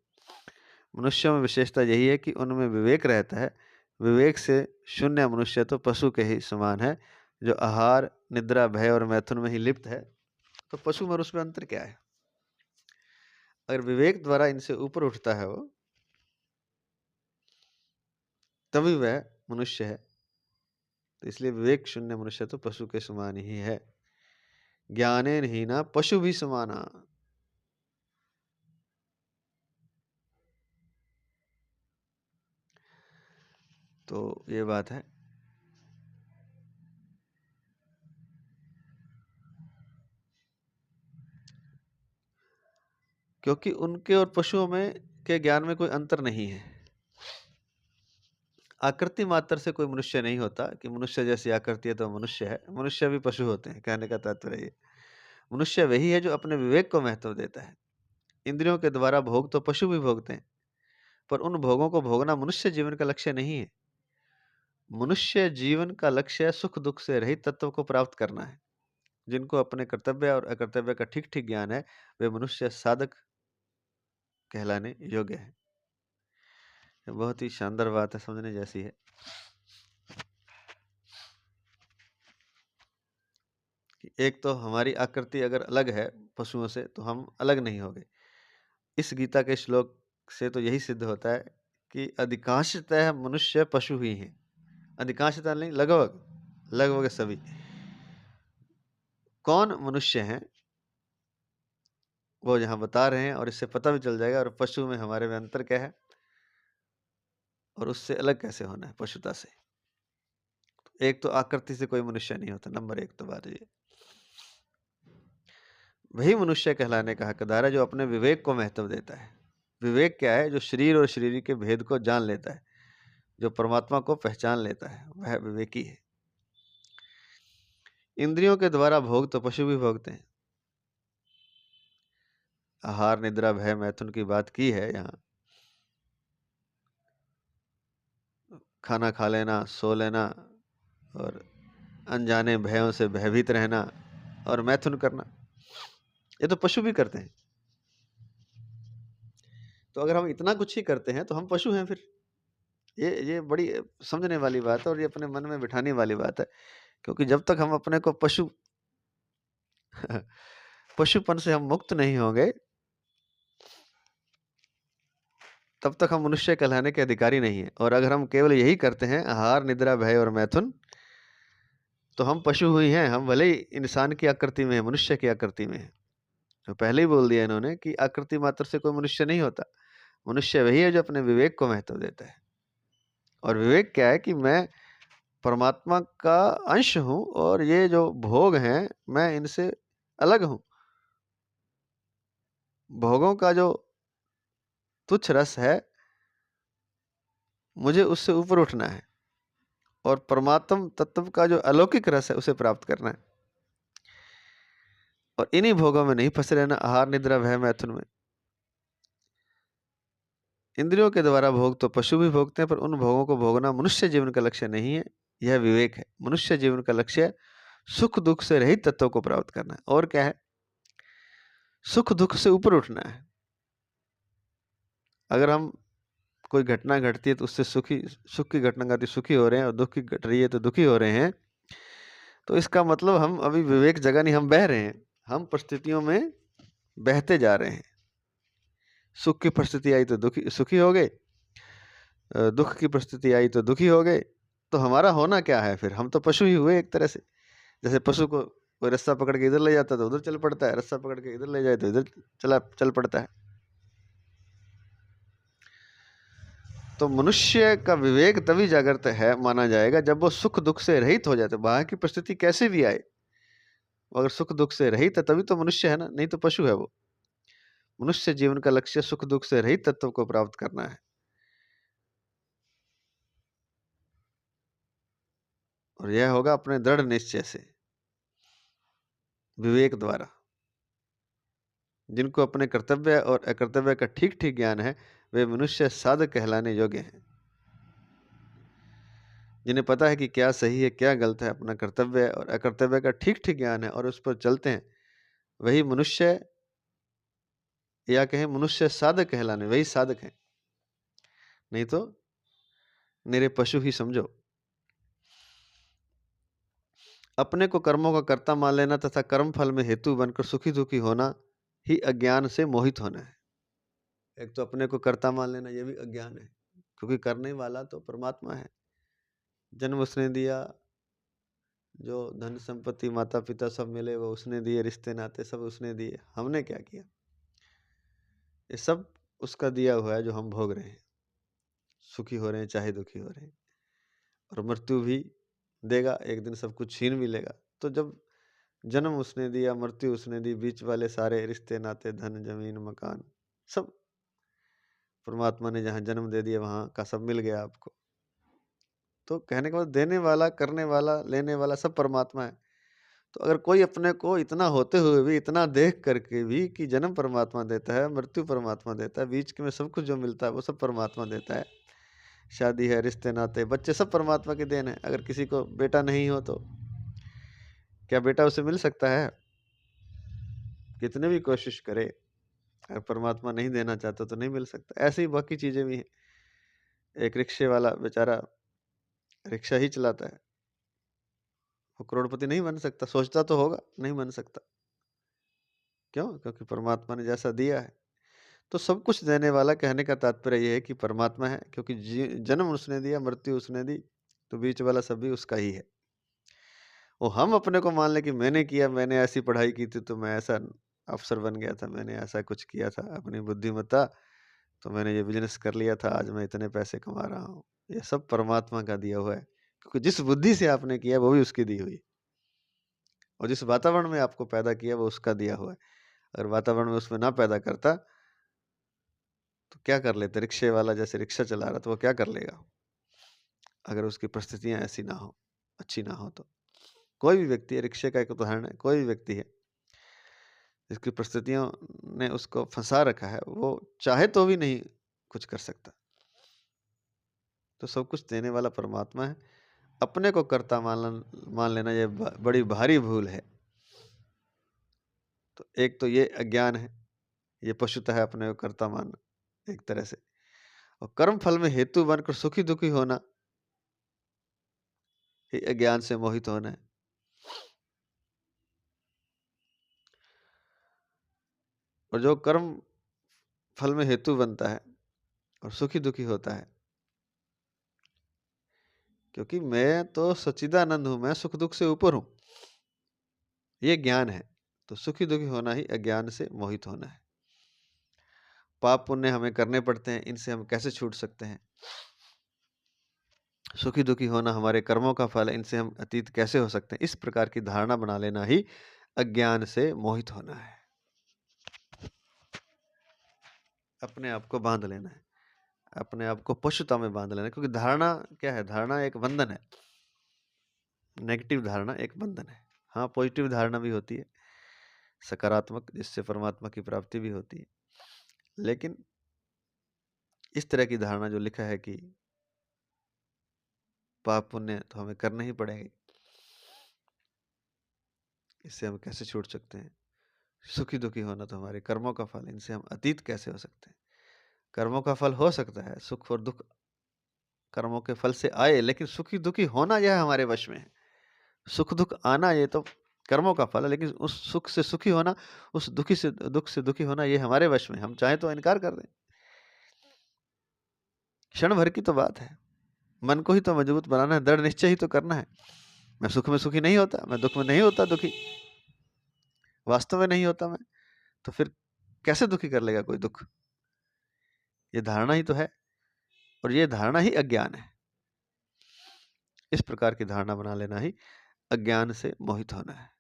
मनुष्यों में विशेषता यही है कि उनमें विवेक रहता है। विवेक से शून्य मनुष्य तो पशु के ही समान है। जो आहार निद्रा भय और मैथुन में ही लिप्त है, तो पशु में उसमें अंतर क्या है? अगर विवेक द्वारा इनसे ऊपर उठता है वो, तभी वह मनुष्य है। तो इसलिए विवेक शून्य मनुष्य तो पशु के समान ही है। ज्ञानेन हीना पशु भी समाना। तो ये बात है। क्योंकि उनके और पशुओं में के ज्ञान में कोई अंतर नहीं है। आकृति मात्र से कोई मनुष्य नहीं होता कि मनुष्य जैसी आकृति है तो मनुष्य है। मनुष्य भी पशु होते हैं, कहने का तात्पर्य ये। मनुष्य वही है जो अपने विवेक को महत्व देता है। इंद्रियों के द्वारा भोग तो पशु भी भोगते हैं, पर उन भोगों को भोगना मनुष्य जीवन का लक्ष्य नहीं है। मनुष्य जीवन का लक्ष्य सुख दुख से रहित तत्व को प्राप्त करना है। जिनको अपने कर्तव्य और अकर्तव्य का ठीक ठीक ज्ञान है, वे मनुष्य साधक कहलाने योग्य है। बहुत ही शानदार बात है, समझने जैसी है। कि एक तो हमारी आकृति अगर अलग है पशुओं से, तो हम अलग नहीं होंगे। इस गीता के श्लोक से तो यही सिद्ध होता है कि अधिकांशतः मनुष्य पशु ही हैं। अधिकांशतः नहीं, लगभग लगभग सभी। कौन मनुष्य हैं वो यहाँ बता रहे हैं, और इससे पता भी चल जाएगा और पशु में हमारे में अंतर क्या है और उससे अलग कैसे होना है पशुता से। एक तो आकृति से कोई मनुष्य नहीं होता, नंबर एक तो बात ये। वही मनुष्य कहलाने का हकदार है जो अपने विवेक को महत्व देता है। विवेक क्या है? जो शरीर और शरीर के भेद को जान लेता है, जो परमात्मा को पहचान लेता है, वह विवेकी है। इंद्रियों के द्वारा भोग तो पशु भी भोगते हैं। आहार निद्रा भय मैथुन की बात की है यहाँ। खाना खा लेना, सो लेना और अनजाने भयों से भयभीत रहना और मैथुन करना, ये तो पशु भी करते हैं। तो अगर हम इतना कुछ ही करते हैं तो हम पशु हैं फिर। ये बड़ी समझने वाली बात है और ये अपने मन में बिठाने वाली बात है। क्योंकि जब तक हम अपने को पशुपन से हम मुक्त नहीं होंगे, तब तक हम मनुष्य कहलाने के अधिकारी नहीं है। और अगर हम केवल यही करते हैं, आहार निद्रा भय और मैथुन, तो हम पशु ही हैं। हम भले ही इंसान की आकृति में है, मनुष्य की आकृति में है। तो पहले ही बोल दिया इन्होंने कि आकृति मात्र से कोई मनुष्य नहीं होता। मनुष्य वही है जो अपने विवेक को महत्व देता है। और विवेक क्या है? कि मैं परमात्मा का अंश हूं और ये जो भोग हैं मैं इनसे अलग हूं। भोगों का जो तुच्छ रस है, मुझे उससे ऊपर उठना है और परमात्म तत्व का जो अलौकिक रस है उसे प्राप्त करना है। और इन्हीं भोगों में नहीं फंसे रहना, आहार निद्रा भय मैथुन में। इंद्रियों के द्वारा भोग तो पशु भी भोगते हैं, पर उन भोगों को भोगना मनुष्य जीवन का लक्ष्य नहीं है। यह विवेक है। मनुष्य जीवन का लक्ष्य सुख दुख से रहित तत्वों को प्राप्त करना है। और क्या है? सुख दुख से ऊपर उठना है। अगर हम कोई घटना घटती है तो उससे सुख की घटना घटती सुखी हो रहे हैं और दुख की घट रही है तो दुखी हो रहे हैं, तो इसका मतलब हम अभी विवेक जगह नहीं, हम बह रहे हैं। हम परिस्थितियों में बहते जा रहे हैं। सुख की परिस्थिति आई तो सुखी हो गए, दुख की परिस्थिति आई तो दुखी हो गए। तो हमारा होना क्या है फिर? हम तो पशु ही हुए एक तरह से। जैसे पशु को कोई रास्ता पकड़ के इधर ले जाता है तो उधर चल पड़ता है, रास्ता पकड़ के इधर ले जाए तो इधर चल पड़ता है। तो मनुष्य का विवेक तभी जागृत है माना जाएगा जब वो सुख दुख से रहित हो जाते। बाहर की परिस्थिति कैसे भी आए, अगर सुख दुख से रहित है तभी तो मनुष्य है ना, नहीं तो पशु है वो। मनुष्य जीवन का लक्ष्य सुख दुख से रहित तत्व को प्राप्त करना है, और यह होगा अपने दृढ़ निश्चय से, विवेक द्वारा। जिनको अपने कर्तव्य और अकर्तव्य का ठीक ठीक ज्ञान है वे मनुष्य साधक कहलाने योग्य हैं। जिन्हें पता है कि क्या सही है क्या गलत है, अपना कर्तव्य और अकर्तव्य का ठीक ठीक ज्ञान है और उस पर चलते हैं, वही मनुष्य, या कहें मनुष्य साधक कहलाने, वही साधक हैं, नहीं तो निरे पशु ही समझो। अपने को कर्मों का कर्ता मान लेना तथा कर्म फल में हेतु बनकर सुखी दुखी होना ही अज्ञान से मोहित होना है। एक तो अपने को कर्ता मान लेना, यह भी अज्ञान है, क्योंकि करने वाला तो परमात्मा है। जन्म उसने दिया, जो धन संपत्ति माता पिता सब मिले वो उसने दिए, रिश्ते नाते सब उसने दिए, हमने क्या किया? ये सब उसका दिया हुआ है जो हम भोग रहे हैं, सुखी हो रहे हैं चाहे दुखी हो रहे हैं। और मृत्यु भी देगा, एक दिन सब कुछ छीन भी लेगा। तो जब जन्म उसने दिया, मृत्यु उसने दी, बीच वाले सारे रिश्ते नाते धन जमीन मकान सब परमात्मा ने जहाँ जन्म दे दिया वहाँ का सब मिल गया आपको। तो कहने के बाद देने वाला, करने वाला, लेने वाला सब परमात्मा है। तो अगर कोई अपने को इतना होते हुए भी, इतना देख करके भी कि जन्म परमात्मा देता है, मृत्यु परमात्मा देता है, बीच में सब कुछ जो मिलता है वो सब परमात्मा देता है, शादी है, रिश्ते नाते, बच्चे सब परमात्मा की देन है। अगर किसी को बेटा नहीं हो तो क्या बेटा उसे मिल सकता है? कितने भी कोशिश करे, अगर परमात्मा नहीं देना चाहता तो नहीं मिल सकता। ऐसे ही बाकी चीजें भी हैं। एक रिक्शे वाला बेचारा रिक्शा ही चलाता है, वो करोड़पति नहीं बन सकता, सोचता तो होगा, नहीं बन सकता। क्यों? क्योंकि परमात्मा ने जैसा दिया है। तो सब कुछ देने वाला, कहने का तात्पर्य यह है कि परमात्मा है, क्योंकि जन्म उसने दिया, मृत्यु उसने दी, तो बीच वाला सब भी उसका ही है। वो हम अपने को मान ले कि मैंने किया, मैंने ऐसी पढ़ाई की थी तो मैं ऐसा अफसर बन गया था, मैंने ऐसा कुछ किया था, अपनी बुद्धिमत्ता, तो मैंने ये बिजनेस कर लिया था, आज मैं इतने पैसे कमा रहा हूँ। ये सब परमात्मा का दिया हुआ है, क्योंकि जिस बुद्धि से आपने किया वो भी उसकी दी हुई, और जिस वातावरण में आपको पैदा किया वो उसका दिया हुआ है। अगर वातावरण में उसमें ना पैदा करता तो क्या कर लेते? रिक्शे वाला जैसे रिक्शा चला रहा तो वो क्या कर लेगा, अगर उसकी परिस्थितियां ऐसी ना हो, अच्छी ना हो तो। कोई भी व्यक्ति है, रिक्शे का एक उदाहरण है, कोई भी व्यक्ति है जिसकी परिस्थितियों ने उसको फंसा रखा है, वो चाहे तो भी नहीं कुछ कर सकता। तो सब कुछ देने वाला परमात्मा है। अपने को कर्ता मान लेना ये बड़ी भारी भूल है। तो एक तो ये अज्ञान है, ये पशुता है अपने को कर्ता मानना एक तरह से। और कर्म फल में हेतु बनकर सुखी दुखी होना, ये अज्ञान से मोहित होना है। और जो कर्म फल में हेतु बनता है और सुखी दुखी होता है, क्योंकि मैं तो सच्चिदानंद हूं, मैं सुख दुख से ऊपर हूं, ये ज्ञान है। तो सुखी दुखी होना ही अज्ञान से मोहित होना है। पाप पुण्य हमें करने पड़ते हैं, इनसे हम कैसे छूट सकते हैं? सुखी दुखी होना हमारे कर्मों का फल है, इनसे हम अतीत कैसे हो सकते हैं? इस प्रकार की धारणा बना लेना ही अज्ञान से मोहित होना है। अपने आप को बांध लेना है, अपने आप को पशुता में बांध लेना है। क्योंकि धारणा क्या है? धारणा एक बंधन है। नेगेटिव धारणा एक बंधन है। हाँ, पॉजिटिव धारणा भी होती है, सकारात्मक, जिससे परमात्मा की प्राप्ति भी होती है। लेकिन इस तरह की धारणा जो लिखा है कि पाप पुण्य तो हमें करने ही पड़ेंगे, इससे हम कैसे छूट सकते हैं? सुखी दुखी होना तो हमारे कर्मों का फल, इनसे हम अतीत कैसे हो सकते हैं? कर्मों का फल हो सकता है, सुख और दुख कर्मों के फल से आए, लेकिन सुखी दुखी होना यह हमारे वश में है। सुख दुख आना ये तो कर्मों का फल है, लेकिन उस सुख से सुखी होना, उस दुखी से दुख से दुखी होना, ये हमारे वश में। हम चाहें तो इनकार कर दें। क्षण भर की तो बात है। मन को ही तो मजबूत बनाना है, दृढ़ निश्चय ही तो करना है। मैं सुख में सुखी नहीं होता, मैं दुख में नहीं होता दुखी, वास्तव में नहीं होता मैं, तो फिर कैसे दुखी कर लेगा कोई दुख? ये धारणा ही तो है। और ये धारणा ही अज्ञान है। इस प्रकार की धारणा बना लेना ही अज्ञान से मोहित होना है।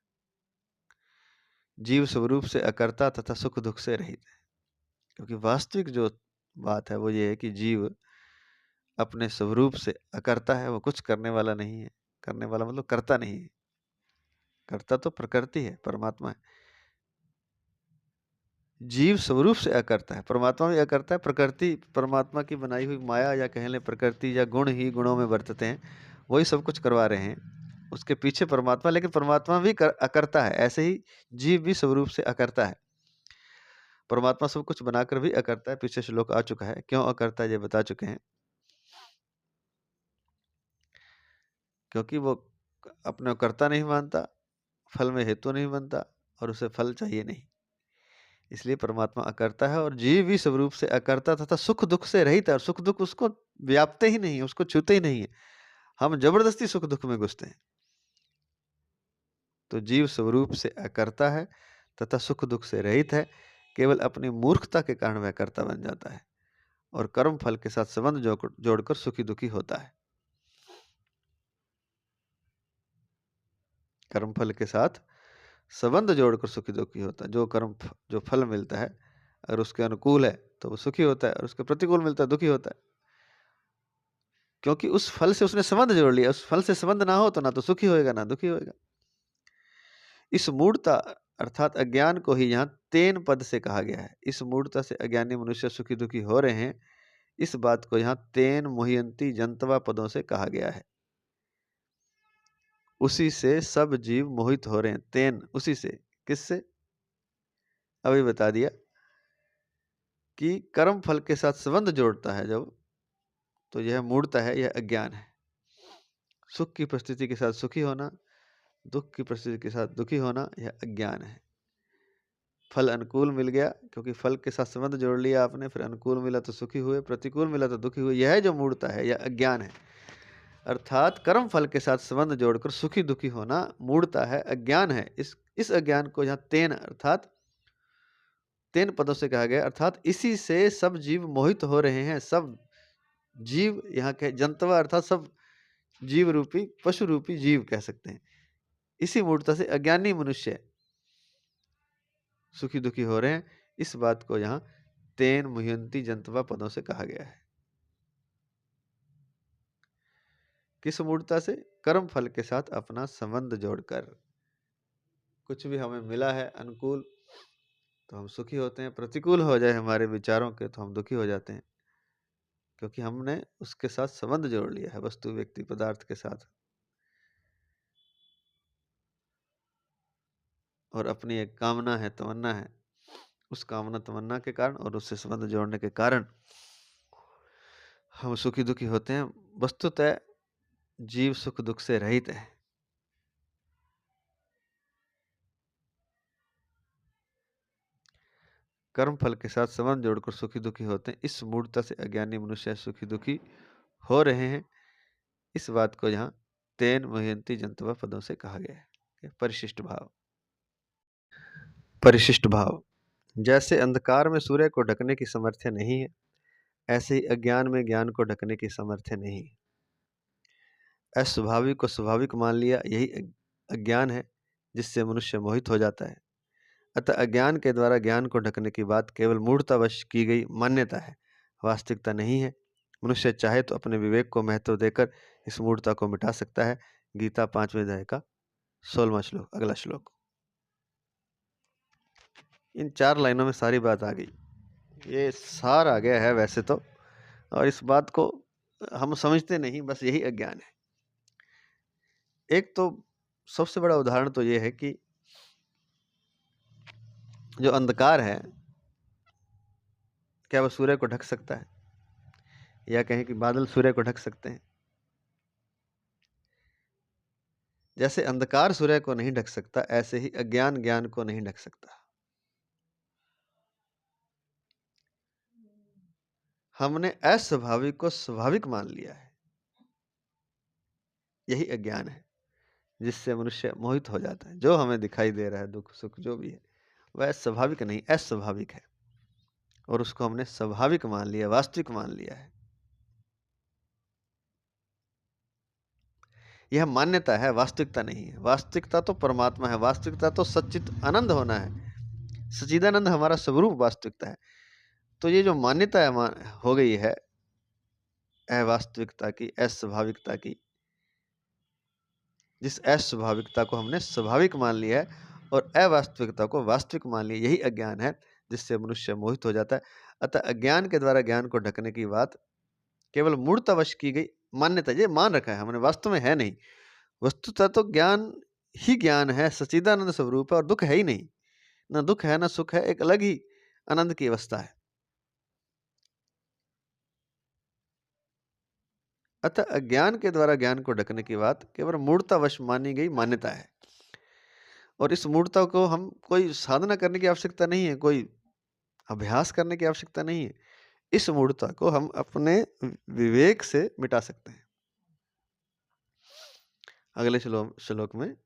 जीव स्वरूप से अकर्ता तथा सुख दुख से रहित है। क्योंकि वास्तविक जो बात है वो ये है कि जीव अपने स्वरूप से अकर्ता है, वो कुछ करने वाला नहीं है। करने वाला मतलब करता नहीं है। करता तो प्रकृति है, परमात्मा है। जीव स्वरूप से अकर्ता है, परमात्मा भी अकर्ता है। प्रकृति परमात्मा की बनाई हुई माया या कह लें प्रकृति या गुण ही गुणों में बरतते हैं, वही सब कुछ करवा रहे हैं। उसके पीछे परमात्मा, लेकिन परमात्मा भी अकर्ता है। ऐसे ही जीव भी स्वरूप से अकर्ता है। परमात्मा सब कुछ बनाकर भी अकर्ता है। पीछे श्लोक आ चुका है, क्यों अकर्ता है ये बता चुके हैं। क्योंकि वो अपने कर्ता नहीं मानता, फल में हेतु नहीं बनता और उसे फल चाहिए नहीं, इसलिए परमात्मा अकर्ता है। और जीव भी स्वरूप से अकर्ता तथा सुख दुख से रहित है। और सुख दुख उसको व्यापते ही नहीं है, उसको छूते ही नहीं है। हम जबरदस्ती सुख दुख में घुसते हैं। तो जीव स्वरूप से अकर्ता है तथा सुख दुख से रहित है। केवल अपनी मूर्खता के कारण वह कर्ता बन जाता है और कर्म फल के साथ संबंध जोड़कर सुखी दुखी होता है। कर्म फल के साथ संबंध जोड़कर सुखी दुखी होता है। जो फल मिलता है, अगर उसके अनुकूल है तो वो सुखी होता है, और उसके प्रतिकूल मिलता है दुखी होता है। क्योंकि उस फल से उसने संबंध जोड़ लिया। उस फल से संबंध ना हो तो ना तो सुखी होएगा ना दुखी होएगा। इस मूढ़ता अर्थात अज्ञान को ही यहाँ तेन पद से कहा गया है। इस मूढ़ता से अज्ञानी मनुष्य सुखी दुखी हो रहे हैं, इस बात को यहाँ तेन मुह्यंती जंतवा पदों से कहा गया है। उसी से सब जीव मोहित हो रहे हैं। तेन, उसी से, किससे? अभी बता दिया कि कर्म फल के साथ संबंध जोड़ता है जब, तो यह मूढ़ता है, यह अज्ञान है। सुख की परिस्थिति के साथ सुखी होना, दुख की परिस्थिति के साथ दुखी होना, यह अज्ञान है। फल अनुकूल मिल गया क्योंकि फल के साथ संबंध जोड़ लिया आपने, फिर अनुकूल मिला तो सुखी हुए, प्रतिकूल मिला तो दुखी हुए। यह जो मूढ़ता है, यह अज्ञान है। अर्थात कर्म फल के साथ संबंध जोड़कर सुखी दुखी होना मूढ़ता है, अज्ञान है। इस अज्ञान को यहाँ तेन अर्थात तेन पदों से कहा गया। अर्थात इसी से सब जीव मोहित हो रहे हैं। सब जीव, यहाँ के जंतवा अर्थात सब जीव रूपी, पशु रूपी जीव कह सकते हैं। इसी मूढ़ता से अज्ञानी मनुष्य सुखी दुखी हो रहे हैं। इस बात को यहाँ तेन मुह्यंती जंतवा पदों से कहा गया है। किस मूढ़ता से? कर्म फल के साथ अपना संबंध जोड़कर। कुछ भी हमें मिला है अनुकूल तो हम सुखी होते हैं, प्रतिकूल हो जाए हमारे विचारों के तो हम दुखी हो जाते हैं, क्योंकि हमने उसके साथ संबंध जोड़ लिया है, वस्तु व्यक्ति पदार्थ के साथ। और अपनी एक कामना है, तमन्ना है, उस कामना तमन्ना के कारण और उससे संबंध जोड़ने के कारण हम सुखी दुखी होते हैं। वस्तुतः जीव सुख दुख से रहित है। कर्म फल के साथ संबंध जोड़कर सुखी दुखी होते हैं। इस मूढ़ता से अज्ञानी मनुष्य सुखी दुखी हो रहे हैं। इस बात को यहाँ तेन मुह्यंती जंतवा पदों से कहा गया है। परिशिष्ट भाव। परिशिष्ट भाव, जैसे अंधकार में सूर्य को ढकने की सामर्थ्य नहीं है, ऐसे ही अज्ञान में ज्ञान को ढकने की सामर्थ्य नहीं। अस्वाभाविक को स्वाभाविक मान लिया, यही अज्ञान है जिससे मनुष्य मोहित हो जाता है। अतः अज्ञान के द्वारा ज्ञान को ढकने की बात केवल मूढ़तावश की गई मान्यता है, वास्तविकता नहीं है। मनुष्य चाहे तो अपने विवेक को महत्व देकर इस मूढ़ता को मिटा सकता है। गीता 5वें अध्याय का 16वां श्लोक, अगला श्लोक। इन 4 लाइनों में सारी बात आ गई। ये सार आ गया है वैसे तो, और इस बात को हम समझते नहीं, बस यही अज्ञान है। एक तो सबसे बड़ा उदाहरण तो ये है कि जो अंधकार है, क्या वह सूर्य को ढक सकता है? या कहें कि बादल सूर्य को ढक सकते हैं? जैसे अंधकार सूर्य को नहीं ढक सकता, ऐसे ही अज्ञान ज्ञान को नहीं ढक सकता। हमने अस्वाभाविक को स्वाभाविक मान लिया है, यही अज्ञान है जिससे मनुष्य मोहित हो जाता है। जो हमें दिखाई दे रहा है, दुख सुख जो भी है, वह स्वाभाविक नहीं, अस्वाभाविक है, और उसको हमने स्वाभाविक मान लिया, वास्तविक मान लिया है। यह मान्यता है, वास्तविकता नहीं है। वास्तविकता तो परमात्मा है, वास्तविकता तो सच्चित आनंद होना है। सच्चिदानंद हमारा स्वरूप वास्तविकता है। तो ये जो मान्यता है हो गई है अवास्तविकता की, अस्वाभाविकता की, जिस अस्वाभाविकता को हमने स्वाभाविक मान लिया है और अवास्तविकता को वास्तविक मान लिया, यही अज्ञान है जिससे मनुष्य मोहित हो जाता है। अतः अज्ञान के द्वारा ज्ञान को ढकने की बात केवल मूर्तावश की गई मान्यता, ये मान रखा है हमने, वास्तव में है नहीं। वस्तुतः तो ज्ञान ही ज्ञान है, सच्चिदानंद स्वरूप है और दुख है ही नहीं। ना दुख है ना सुख है, एक अलग ही आनंद की अवस्था है। अतः अज्ञान के द्वारा ज्ञान को ढकने की बात केवल मूर्तावश मानी गई मान्यता है। और इस मूर्ता को हम कोई साधना करने की आवश्यकता नहीं है, कोई अभ्यास करने की आवश्यकता नहीं है। इस मूर्ता को हम अपने विवेक से मिटा सकते हैं। अगले श्लोक में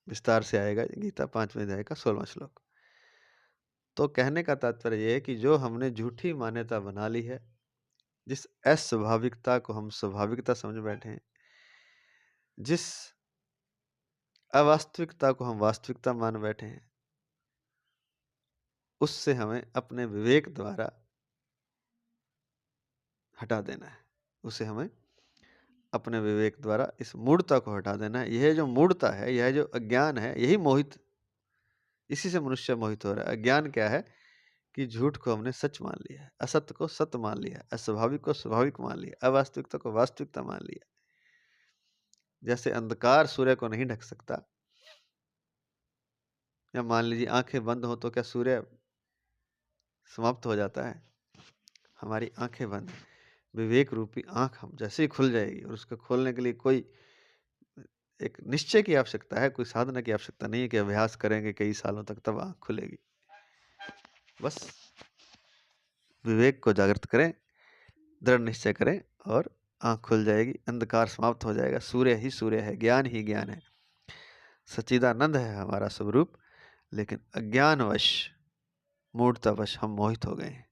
विस्तार से आएगा, गीता 5वें अध्याय का 16वां श्लोक। तो कहने का तात्पर्य यह है कि जो हमने झूठी मान्यता बना ली है, जिस अस्वाभाविकता को हम स्वाभाविकता समझ बैठे हैं, जिस अवास्तविकता को हम वास्तविकता मान बैठे हैं, उससे हमें अपने विवेक द्वारा हटा देना है। उसे हमें अपने विवेक द्वारा इस मूढ़ता को हटा देना है। यह जो मूढ़ता है, यह जो अज्ञान है, यही मोहित, इसी से मनुष्य मोहित हो रहा है। अज्ञान क्या है कि झूठ को हमने सच मान लिया है, असत्य को सत्य मान लिया, अस्वाभाविक को स्वाभाविक मान लिया, अवास्तविकता को वास्तविकता मान लिया। जैसे अंधकार सूर्य को नहीं ढक सकता, या मान लीजिए आंखें बंद हो तो क्या सूर्य समाप्त हो जाता है? हमारी आंखें बंद, विवेक रूपी आंख हम जैसे ही खुल जाएगी, और उसको खोलने के लिए कोई एक निश्चय की आवश्यकता है, कोई साधना की आवश्यकता नहीं है कि अभ्यास करेंगे कई सालों तक तब आंख खुलेगी। बस विवेक को जागृत करें, दृढ़ निश्चय करें और आंख खुल जाएगी, अंधकार समाप्त हो जाएगा। सूर्य ही सूर्य है, ज्ञान ही ज्ञान है, सच्चिदानंद है हमारा स्वरूप। लेकिन अज्ञानवश, मूढ़तावश हम मोहित हो गए हैं।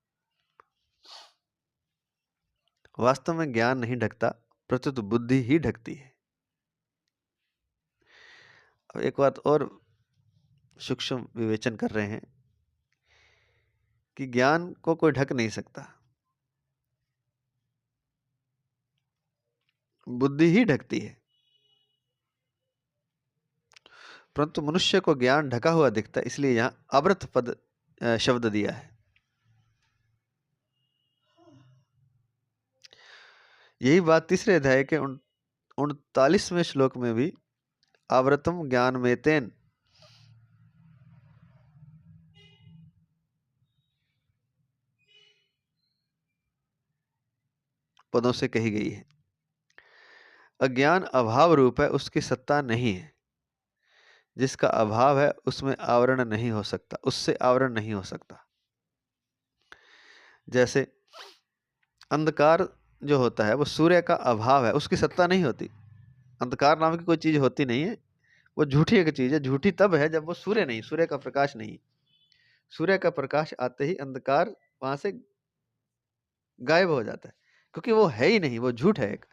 वास्तव में ज्ञान नहीं ढकता, प्रत्युत बुद्धि ही ढकती है। अब एक बात और सूक्ष्म विवेचन कर रहे हैं कि ज्ञान को कोई ढक नहीं सकता, बुद्धि ही ढकती है। परंतु मनुष्य को ज्ञान ढका हुआ दिखता है, इसलिए यहां अवृत पद शब्द दिया है। यही बात तीसरे अध्याय के 39वें श्लोक में भी आवृतम ज्ञान में तेन पदों से कही गई है। अज्ञान अभाव रूप है, उसकी सत्ता नहीं है। जिसका अभाव है उसमें आवरण नहीं हो सकता, उससे आवरण नहीं हो सकता। जैसे अंधकार जो होता है वो सूर्य का अभाव है, उसकी सत्ता नहीं होती। अंधकार नाम की कोई चीज होती नहीं है, वो झूठी एक चीज है। झूठी तब है जब वो सूर्य नहीं, सूर्य का प्रकाश नहीं। सूर्य का प्रकाश आते ही अंधकार वहां से गायब हो जाता है, क्योंकि वो है ही नहीं, वो झूठ है एक।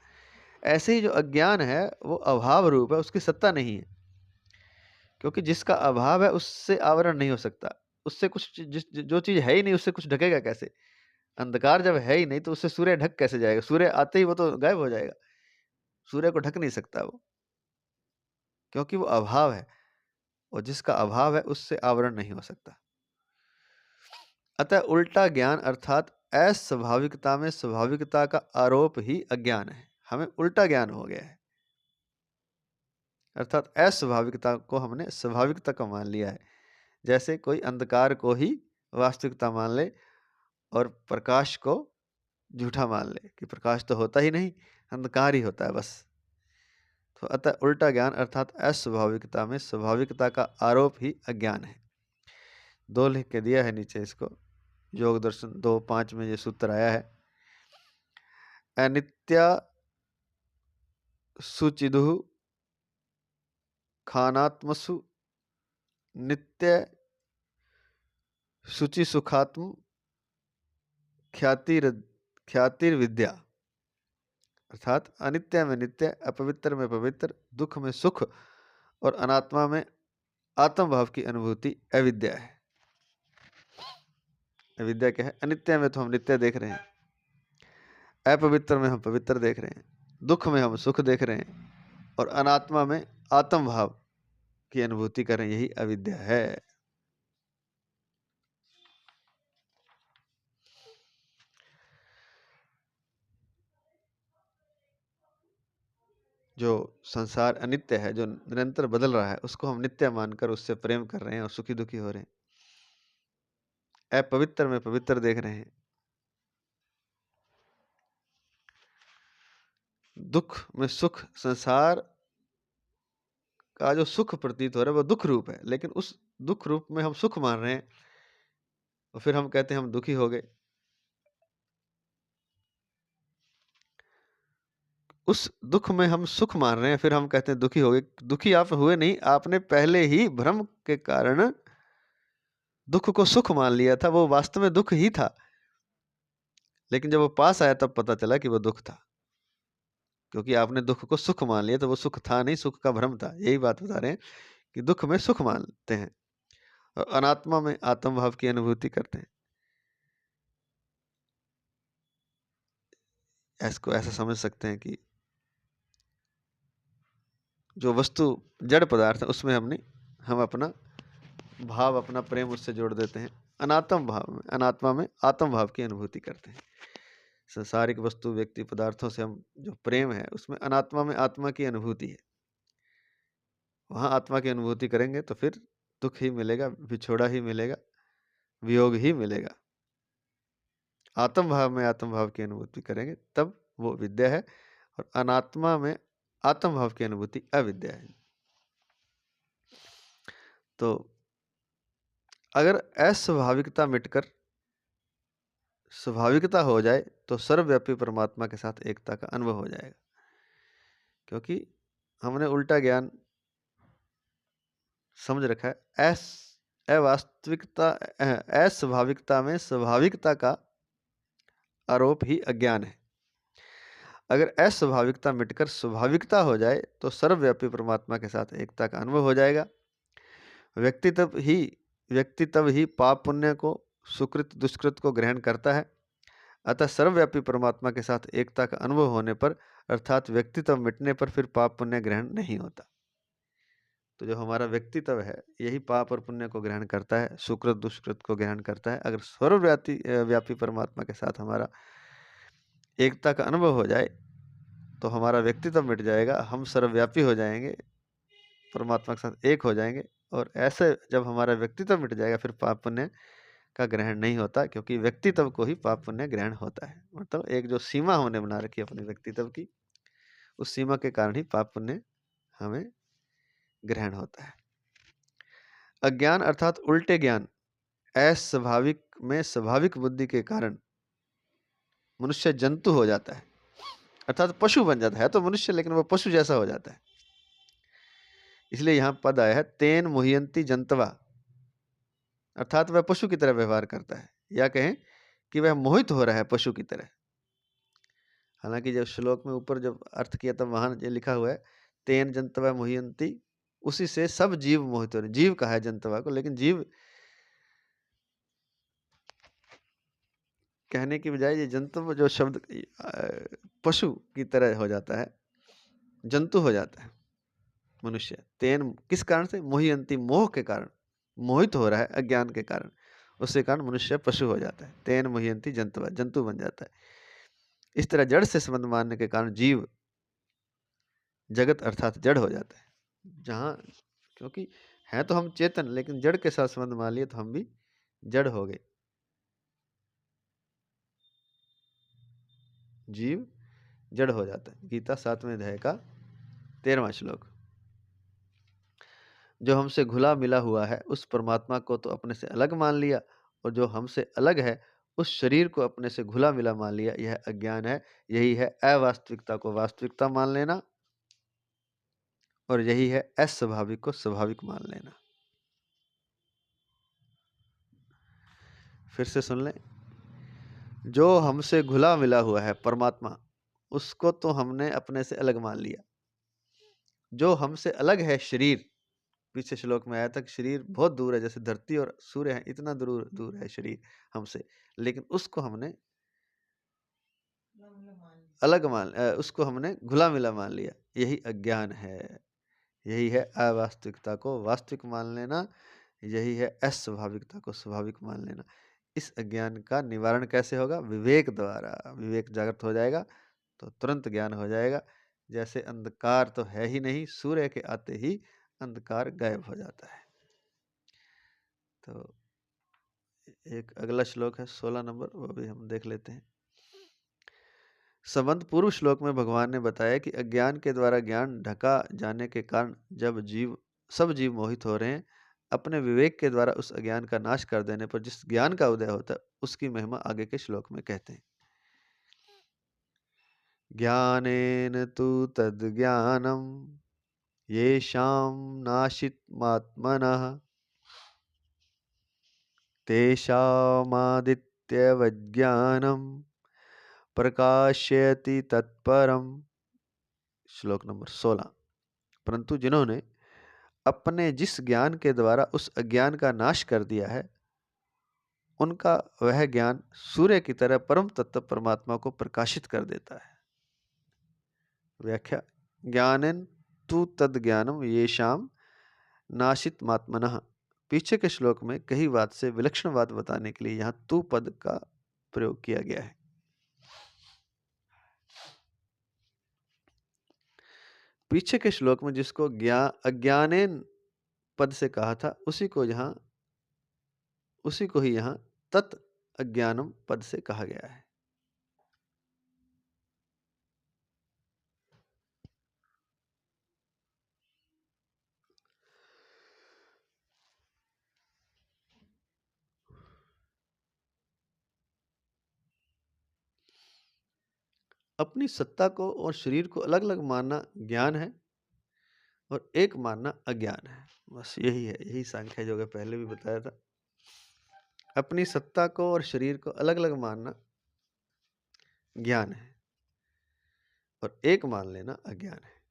ऐसे ही जो अज्ञान है वो अभाव रूप है, उसकी सत्ता नहीं है। क्योंकि जिसका अभाव है उससे आवरण नहीं हो सकता, उससे कुछ जो चीज है ही नहीं उससे कुछ ढकेगा कैसे? अंधकार जब है ही नहीं तो उससे सूर्य ढक कैसे जाएगा? सूर्य आते ही वो तो गायब हो जाएगा, सूर्य को ढक नहीं सकता वो, क्योंकि वो अभाव है, और जिसका अभाव है उससे आवरण नहीं हो सकता। अतः उल्टा ज्ञान अर्थात अस्वाभाविकता में स्वाभाविकता का आरोप ही अज्ञान है। हमें उल्टा ज्ञान हो गया है, अर्थात अस्वाभाविकता को हमने स्वाभाविकता का मान लिया है। जैसे कोई अंधकार को ही वास्तविकता मान ले और प्रकाश को झूठा मान ले कि प्रकाश तो होता ही नहीं, अंधकार ही होता है बस। तो अतः उल्टा ज्ञान अर्थात अस्वाभाविकता में स्वाभाविकता का आरोप ही अज्ञान है। 2 लिख के दिया है नीचे इसको, योग दर्शन 2:5 में ये सूत्र आया है। अनित्या सुचिदु खानात्मसु नित्य शुचि सुखात्म ख्यातिर ख्यातिर्विद्या। अर्थात अनित्य में नित्य, अपवित्र में पवित्र, दुख में सुख और अनात्मा में आत्म भाव की अनुभूति अविद्या है। अविद्या क्या है? अनित्य में तो हम नित्य देख रहे हैं, अपवित्र में हम पवित्र देख रहे हैं, दुख में हम सुख देख रहे हैं और अनात्मा में आत्म भाव की अनुभूति कर रहे हैं। यही अविद्या है। जो संसार अनित्य है, जो निरंतर बदल रहा है, उसको हम नित्य मानकर उससे प्रेम कर रहे हैं और सुखी दुखी हो रहे हैं। अपवित्र में पवित्र देख रहे हैं, दुख में सुख। संसार का जो सुख प्रतीत हो रहा है वो दुख रूप है, लेकिन उस दुख रूप में हम सुख मान रहे हैं और फिर हम कहते हैं हम दुखी हो गए। उस दुख में हम सुख मान रहे हैं, फिर हम कहते हैं दुखी हो गए। दुखी आप हुए नहीं, आपने पहले ही भ्रम के कारण दुख को सुख मान लिया था। वो वास्तव में दुख ही था, लेकिन जब वो पास आया तब पता चला कि वो दुख था, क्योंकि आपने दुख को सुख मान लिया। तो वो सुख था नहीं, सुख का भ्रम था। यही बात बता रहे हैं कि दुख में सुख मानते हैं और अनात्मा में आत्म भाव की अनुभूति करते हैं। इसको ऐसा समझ सकते हैं कि जो वस्तु जड़ पदार्थ है उसमें हम अपना भाव, अपना प्रेम उससे जोड़ देते हैं। अनात्म भाव में, अनात्मा में आत्म भाव की अनुभूति करते हैं। संसारिक वस्तु, व्यक्ति, पदार्थों से हम जो प्रेम है उसमें अनात्मा में आत्मा की अनुभूति है। वहां आत्मा की अनुभूति करेंगे तो फिर दुख ही मिलेगा, बिछोड़ा ही मिलेगा, वियोग ही मिलेगा। आत्म भाव में आत्म भाव की अनुभूति करेंगे तब वो विद्या है, और अनात्मा में आत्म भाव की अनुभूति अविद्या है। तो अगर अस्वाभाविकता मिटकर स्वाभाविकता हो जाए तो सर्वव्यापी परमात्मा के साथ एकता का अनुभव हो जाएगा। क्योंकि हमने उल्टा ज्ञान समझ रखा है। अवास्तविकता, अस्वाभाविकता में स्वाभाविकता का आरोप ही अज्ञान है। अगर अस्वाभाविकता मिटकर स्वाभाविकता हो जाए तो सर्वव्यापी परमात्मा के साथ एकता का अनुभव हो जाएगा। व्यक्ति तब ही पाप पुण्य को, सुकृत दुष्कृत को ग्रहण करता है। अतः सर्वव्यापी परमात्मा के साथ एकता का अनुभव होने पर, अर्थात व्यक्तित्व मिटने पर, फिर पाप पुण्य ग्रहण नहीं होता। तो जो हमारा व्यक्तित्व है यही पाप और पुण्य को ग्रहण करता है, सुकृत दुष्कृत को ग्रहण करता है। अगर सर्वव्यापी परमात्मा के साथ हमारा एकता का अनुभव हो जाए तो हमारा व्यक्तित्व मिट जाएगा, हम सर्वव्यापी हो जाएंगे, परमात्मा के साथ एक हो जाएंगे। और ऐसे जब हमारा व्यक्तित्व मिट जाएगा फिर पाप पुण्य का ग्रहण नहीं होता, क्योंकि व्यक्तित्व को ही पाप पुण्य ग्रहण होता है। मतलब एक जो सीमा हमने बना रखी है अपने व्यक्तित्व की, उस सीमा के कारण ही पाप पुण्य हमें ग्रहण होता है। अज्ञान अर्थात उल्टे ज्ञान, अस्वाभाविक में स्वाभाविक बुद्धि के कारण मनुष्य जंतु हो जाता है, अर्थात पशु बन जाता है। तो मनुष्य, लेकिन वो पशु जैसा हो जाता है। इसलिए यहां पद आया है तेन मुह्यंती जंतवा, अर्थात वह पशु की तरह व्यवहार करता है, या कहें कि वह मोहित हो रहा है पशु की तरह। हालांकि जब श्लोक में ऊपर जब अर्थ किया तब वहां ये लिखा हुआ है तेन जंतवा मुह्यंती, उसी से सब जीव मोहित हो रहे। जीव कहा है जंतवा को, लेकिन जीव कहने की बजाय ये जंतु जो शब्द पशु की तरह हो जाता है, जंतु हो जाता है मनुष्य। तेन किस कारण से? मोहियंती, मोह के कारण मोहित हो रहा है, अज्ञान के कारण, उसके कारण मनुष्य पशु हो जाता है। तेन मोहियंती जंतवा, जंतु बन जाता है। इस तरह जड़ से संबंध मानने के कारण जीव जगत अर्थात जड़ हो जाता है। जहां, क्योंकि है तो हम चेतन, लेकिन जड़ के साथ संबंध मान लिए तो हम भी जड़ हो गए। जीव जड़ हो जाता है। गीता 7वें अध्याय का 13वां श्लोक। जो हमसे घुला मिला हुआ है उस परमात्मा को तो अपने से अलग मान लिया, और जो हमसे अलग है उस शरीर को अपने से घुला मिला मान लिया। यह अज्ञान है। यही है अवास्तविकता को वास्तविकता मान लेना, और यही है अस्वाभाविक को स्वाभाविक मान लेना। फिर से सुन लें। जो हमसे घुला मिला हुआ है परमात्मा, उसको तो हमने अपने से अलग मान लिया। जो हमसे अलग है शरीर, पीछे श्लोक में आया था कि शरीर बहुत दूर है, जैसे धरती और सूर्य है, इतना दूर दूर है शरीर हमसे, लेकिन उसको हमने उसको हमने घुला मिला मान लिया। यही अज्ञान है, यही है अवास्तविकता को वास्तविक मान लेना, यही है अस्वाभाविकता को स्वाभाविक मान लेना। इस अज्ञान का निवारण कैसे होगा? विवेक द्वारा। विवेक जागृत हो जाएगा तो तुरंत ज्ञान हो जाएगा। जैसे अंधकार तो है ही नहीं, सूर्य के आते ही अंधकार गायब हो जाता है। तो एक अगला श्लोक है 16 नंबर, वो भी हम देख लेते हैं। संबंध पूर्व श्लोक में भगवान ने बताया कि अज्ञान के द्वारा ज्ञान ढका जाने के कारण जब सब जीव मोहित हो रहे हैं, अपने विवेक के द्वारा उस अज्ञान का नाश कर देने पर जिस ज्ञान का उदय होता है उसकी महिमा आगे के श्लोक में कहते हैं। ज्ञानेन तु तद्ज्ञानम येषां नाशित्मात्मनः तेषामादित्यवज्ञानम प्रकाशयति तत्परम। श्लोक नंबर 16। परंतु जिन्होंने अपने जिस ज्ञान के द्वारा उस अज्ञान का नाश कर दिया है, उनका वह ज्ञान सूर्य की तरह परम तत्व परमात्मा को प्रकाशित कर देता है। व्याख्या: ज्ञानेन तु तद ज्ञानम येषाम नाशित्मात्मनः। पीछे के श्लोक में कही बात से विलक्षण बात बताने के लिए यहाँ तु पद का प्रयोग किया गया है। पीछे के श्लोक में जिसको अज्ञानेन पद से कहा था, उसी को ही यहाँ तत् अज्ञानम पद से कहा गया है। अपनी सत्ता को और शरीर को अलग अलग मानना ज्ञान है और एक मानना अज्ञान है। बस यही है, यही सांख्य योग पहले भी बताया था। अपनी सत्ता को और शरीर को अलग अलग मानना ज्ञान है और एक मान लेना अज्ञान है।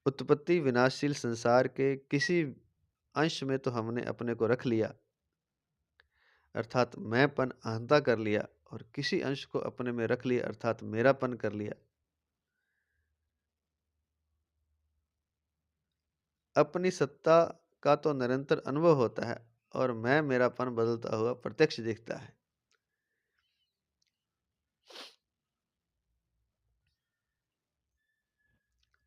उत्पत्ति विनाशशील संसार के किसी अंश में तो हमने अपने को रख लिया, अर्थात मैंपन अहंता कर लिया, और किसी अंश को अपने में रख लिया अर्थात मेरापन कर लिया। अपनी सत्ता का तो निरंतर अनुभव होता है और मैं मेरापन बदलता हुआ प्रत्यक्ष दिखता है।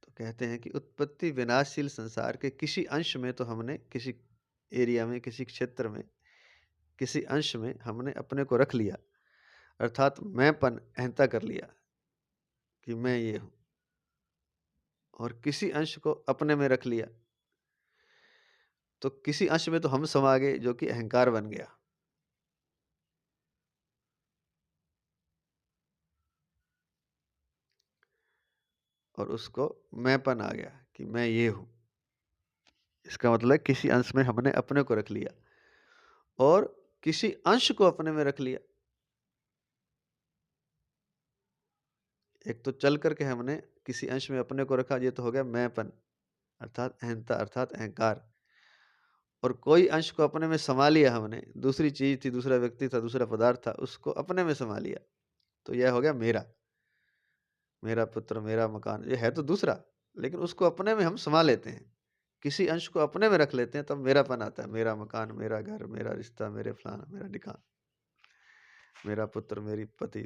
तो कहते हैं कि उत्पत्ति विनाशशील संसार के किसी अंश में तो हमने, किसी एरिया में, किसी क्षेत्र में, किसी अंश में हमने अपने को रख लिया, अर्थात मैंपन अहंता कर लिया कि मैं ये हूं, और किसी अंश को अपने में रख लिया तो किसी अंश में तो हम समा गए जो कि अहंकार बन गया। और उसको मैंपन आ गया कि मैं ये हूं। इसका मतलब किसी अंश में हमने अपने को रख लिया और किसी अंश को अपने में रख लिया। एक तो चल करके हमने किसी अंश में अपने को रखा, ये तो हो गया मैंपन अर्थात अहंता अर्थात अहंकार। और कोई अंश को अपने में समा लिया हमने, दूसरी चीज थी, दूसरा व्यक्ति था, दूसरा पदार्थ था, उसको अपने में समा लिया, तो यह हो गया मेरा। मेरा पुत्र, मेरा मकान, ये है तो दूसरा, लेकिन उसको अपने में हम समा लेते हैं। किसी अंश को अपने में रख लेते हैं तब मेरापन आता है। मेरा मकान, मेरा घर, मेरा रिश्ता, मेरे फलाना, मेरा ढिकाना, मेरा पुत्र, मेरी पति,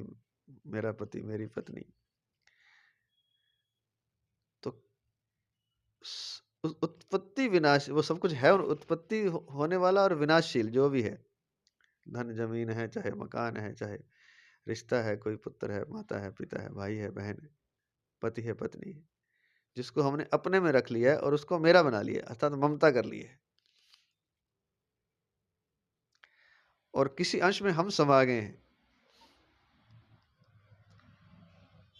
मेरा पति, मेरी पत्नी। तो उत्पत्ति विनाश, वो सब कुछ है और उत्पत्ति होने वाला और विनाशशील जो भी है, धन जमीन है, चाहे मकान है, चाहे रिश्ता है, कोई पुत्र है, माता है, पिता है, भाई है, बहन है, पति है, पत्नी है, जिसको हमने अपने में रख लिया है और उसको मेरा बना लिया अर्थात ममता कर ली है, और किसी अंश में हम समा गए हैं।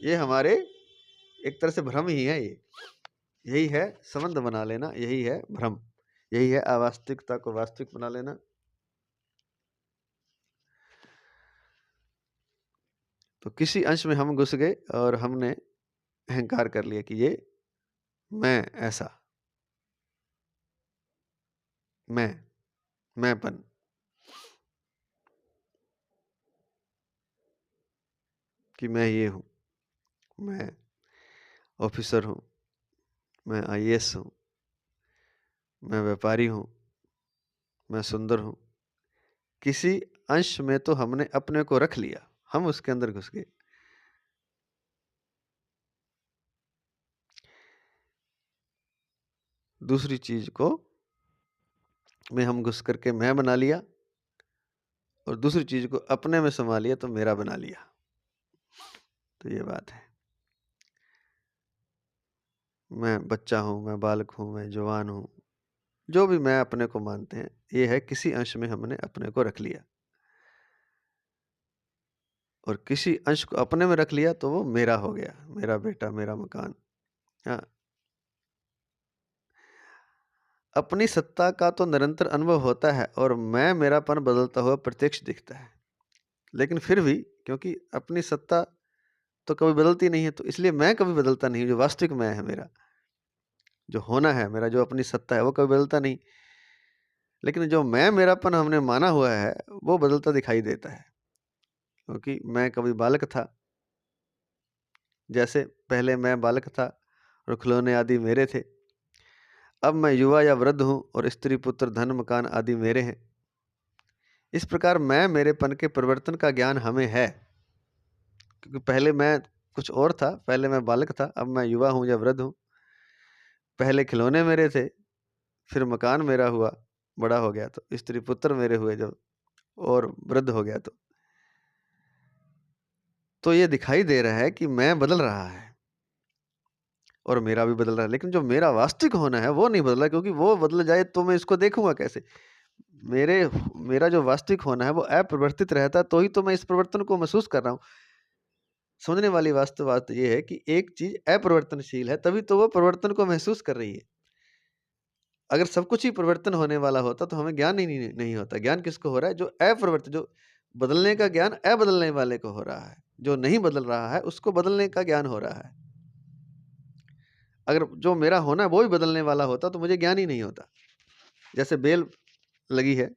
ये हमारे एक तरह से भ्रम ही है। ये यही है संबंध बना लेना, यही है भ्रम, यही है अवास्तविकता को वास्तविक बना लेना। तो किसी अंश में हम घुस गए और हमने अहंकार कर लिया कि ये मैं ऐसा, मैंपन। कि मैं ये हूँ, मैं ऑफिसर हूँ, मैं आईएएस हूँ, मैं व्यापारी हूँ, मैं सुंदर हूँ। किसी अंश में तो हमने अपने को रख लिया, हम उसके अंदर घुस गए। दूसरी चीज को में हम घुस करके मैं बना लिया और दूसरी चीज को अपने में समा लिया तो मेरा बना लिया। तो ये बात है। मैं बच्चा हूँ, मैं बालक हूँ, मैं जवान हूँ, जो भी मैं अपने को मानते हैं, ये है किसी अंश में हमने अपने को रख लिया और किसी अंश को अपने में रख लिया तो वो मेरा हो गया, मेरा बेटा, मेरा मकान। हाँ, अपनी सत्ता का तो निरंतर अनुभव होता है और मैं मेरापन बदलता हुआ प्रत्यक्ष दिखता है। लेकिन फिर भी क्योंकि अपनी सत्ता तो कभी बदलती नहीं है, तो इसलिए मैं कभी बदलता नहीं, जो वास्तविक मैं है मेरा, जो होना है मेरा, जो अपनी सत्ता है, वो कभी बदलता नहीं। लेकिन जो मैं मेरापन हमने माना हुआ है वो बदलता दिखाई देता है। क्योंकि मैं कभी बालक था, जैसे पहले मैं बालक था और खिलौने आदि मेरे थे। अब मैं युवा या वृद्ध हूँ और स्त्री पुत्र धन मकान आदि मेरे हैं। इस प्रकार मैं मेरेपन के परिवर्तन का ज्ञान हमें है। क्योंकि पहले मैं कुछ और था, पहले मैं बालक था, अब मैं युवा हूँ या वृद्ध हूँ। पहले खिलौने मेरे थे, फिर मकान मेरा हुआ, बड़ा हो गया, तो स्त्री पुत्र मेरे हुए जब, और वृद्ध हो गया तो ये दिखाई दे रहा है कि मैं बदल रहा है और मेरा भी बदल रहा है। लेकिन जो मेरा वास्तविक होना है वो नहीं बदल रहा, क्योंकि वो बदल जाए तो मैं इसको देखूंगा कैसे। मेरा जो वास्तविक होना है वो अपरिवर्तित रहता है, तो ही तो मैं इस परिवर्तन को महसूस कर रहा हूँ। समझने वाली वास्तव बात ये है कि एक चीज अपरिवर्तनशील है, तभी तो वो परिवर्तन को महसूस कर रही है। अगर सब कुछ ही परिवर्तन होने वाला होता तो हमें ज्ञान ही नहीं होता। ज्ञान किसको हो रहा है? जो अपरिवर्तित, जो बदलने का ज्ञान अबदलने वाले को हो रहा है। जो नहीं बदल रहा है उसको बदलने का ज्ञान हो रहा है। अगर जो मेरा होना है वो भी बदलने वाला होता तो मुझे ज्ञान ही नहीं होता। जैसे बेल लगी है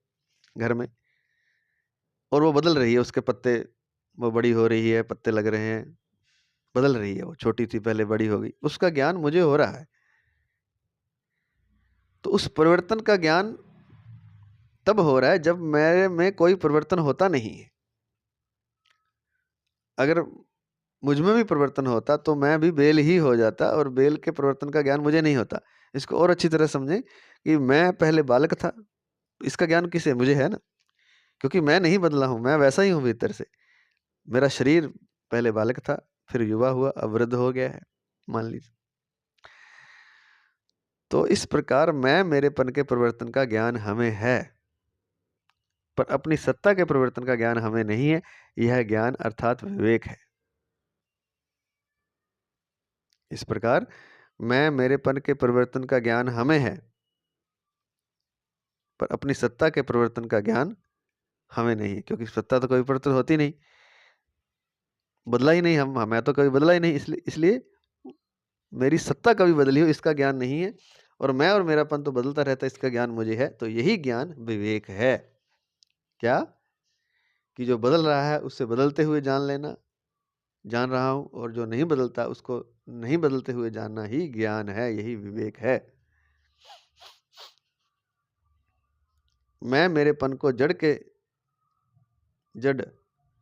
घर में और वो बदल रही है, उसके पत्ते, वो बड़ी हो रही है, पत्ते लग रहे हैं, बदल रही है, वो छोटी थी पहले बड़ी हो गई, उसका ज्ञान मुझे हो रहा है। तो उस परिवर्तन का ज्ञान तब हो रहा है जब मेरे में कोई परिवर्तन होता नहीं है। अगर मुझ में भी परिवर्तन होता तो मैं भी बेल ही हो जाता और बेल के परिवर्तन का ज्ञान मुझे नहीं होता। इसको और अच्छी तरह समझें कि मैं पहले बालक था, इसका ज्ञान किसे? मुझे है ना, क्योंकि मैं नहीं बदला हूं, मैं वैसा ही हूं भीतर से। मेरा शरीर पहले बालक था, फिर युवा हुआ, अब वृद्ध हो गया है, मान लीजिए। तो इस प्रकार मैं मेरेपन के परिवर्तन का ज्ञान हमें है, पर अपनी सत्ता के परिवर्तन का ज्ञान हमें नहीं है। यह ज्ञान अर्थात विवेक है। इस प्रकार मैं मेरेपन के परिवर्तन का ज्ञान हमें है, पर अपनी सत्ता के परिवर्तन का ज्ञान हमें नहीं है। क्योंकि सत्ता तो कभी परिवर्तन होती नहीं, बदला ही नहीं, हम मैं तो कभी बदला ही नहीं, इसलिए मेरी सत्ता कभी बदली हो इसका ज्ञान नहीं है। और मैं और मेरापन तो बदलता रहता है, इसका ज्ञान मुझे है। तो यही ज्ञान विवेक है। क्या? कि जो बदल रहा है उससे बदलते हुए जान लेना, जान रहा हूं, और जो नहीं बदलता उसको नहीं बदलते हुए जानना ही ज्ञान है, यही विवेक है। मैं मेरेपन को जड़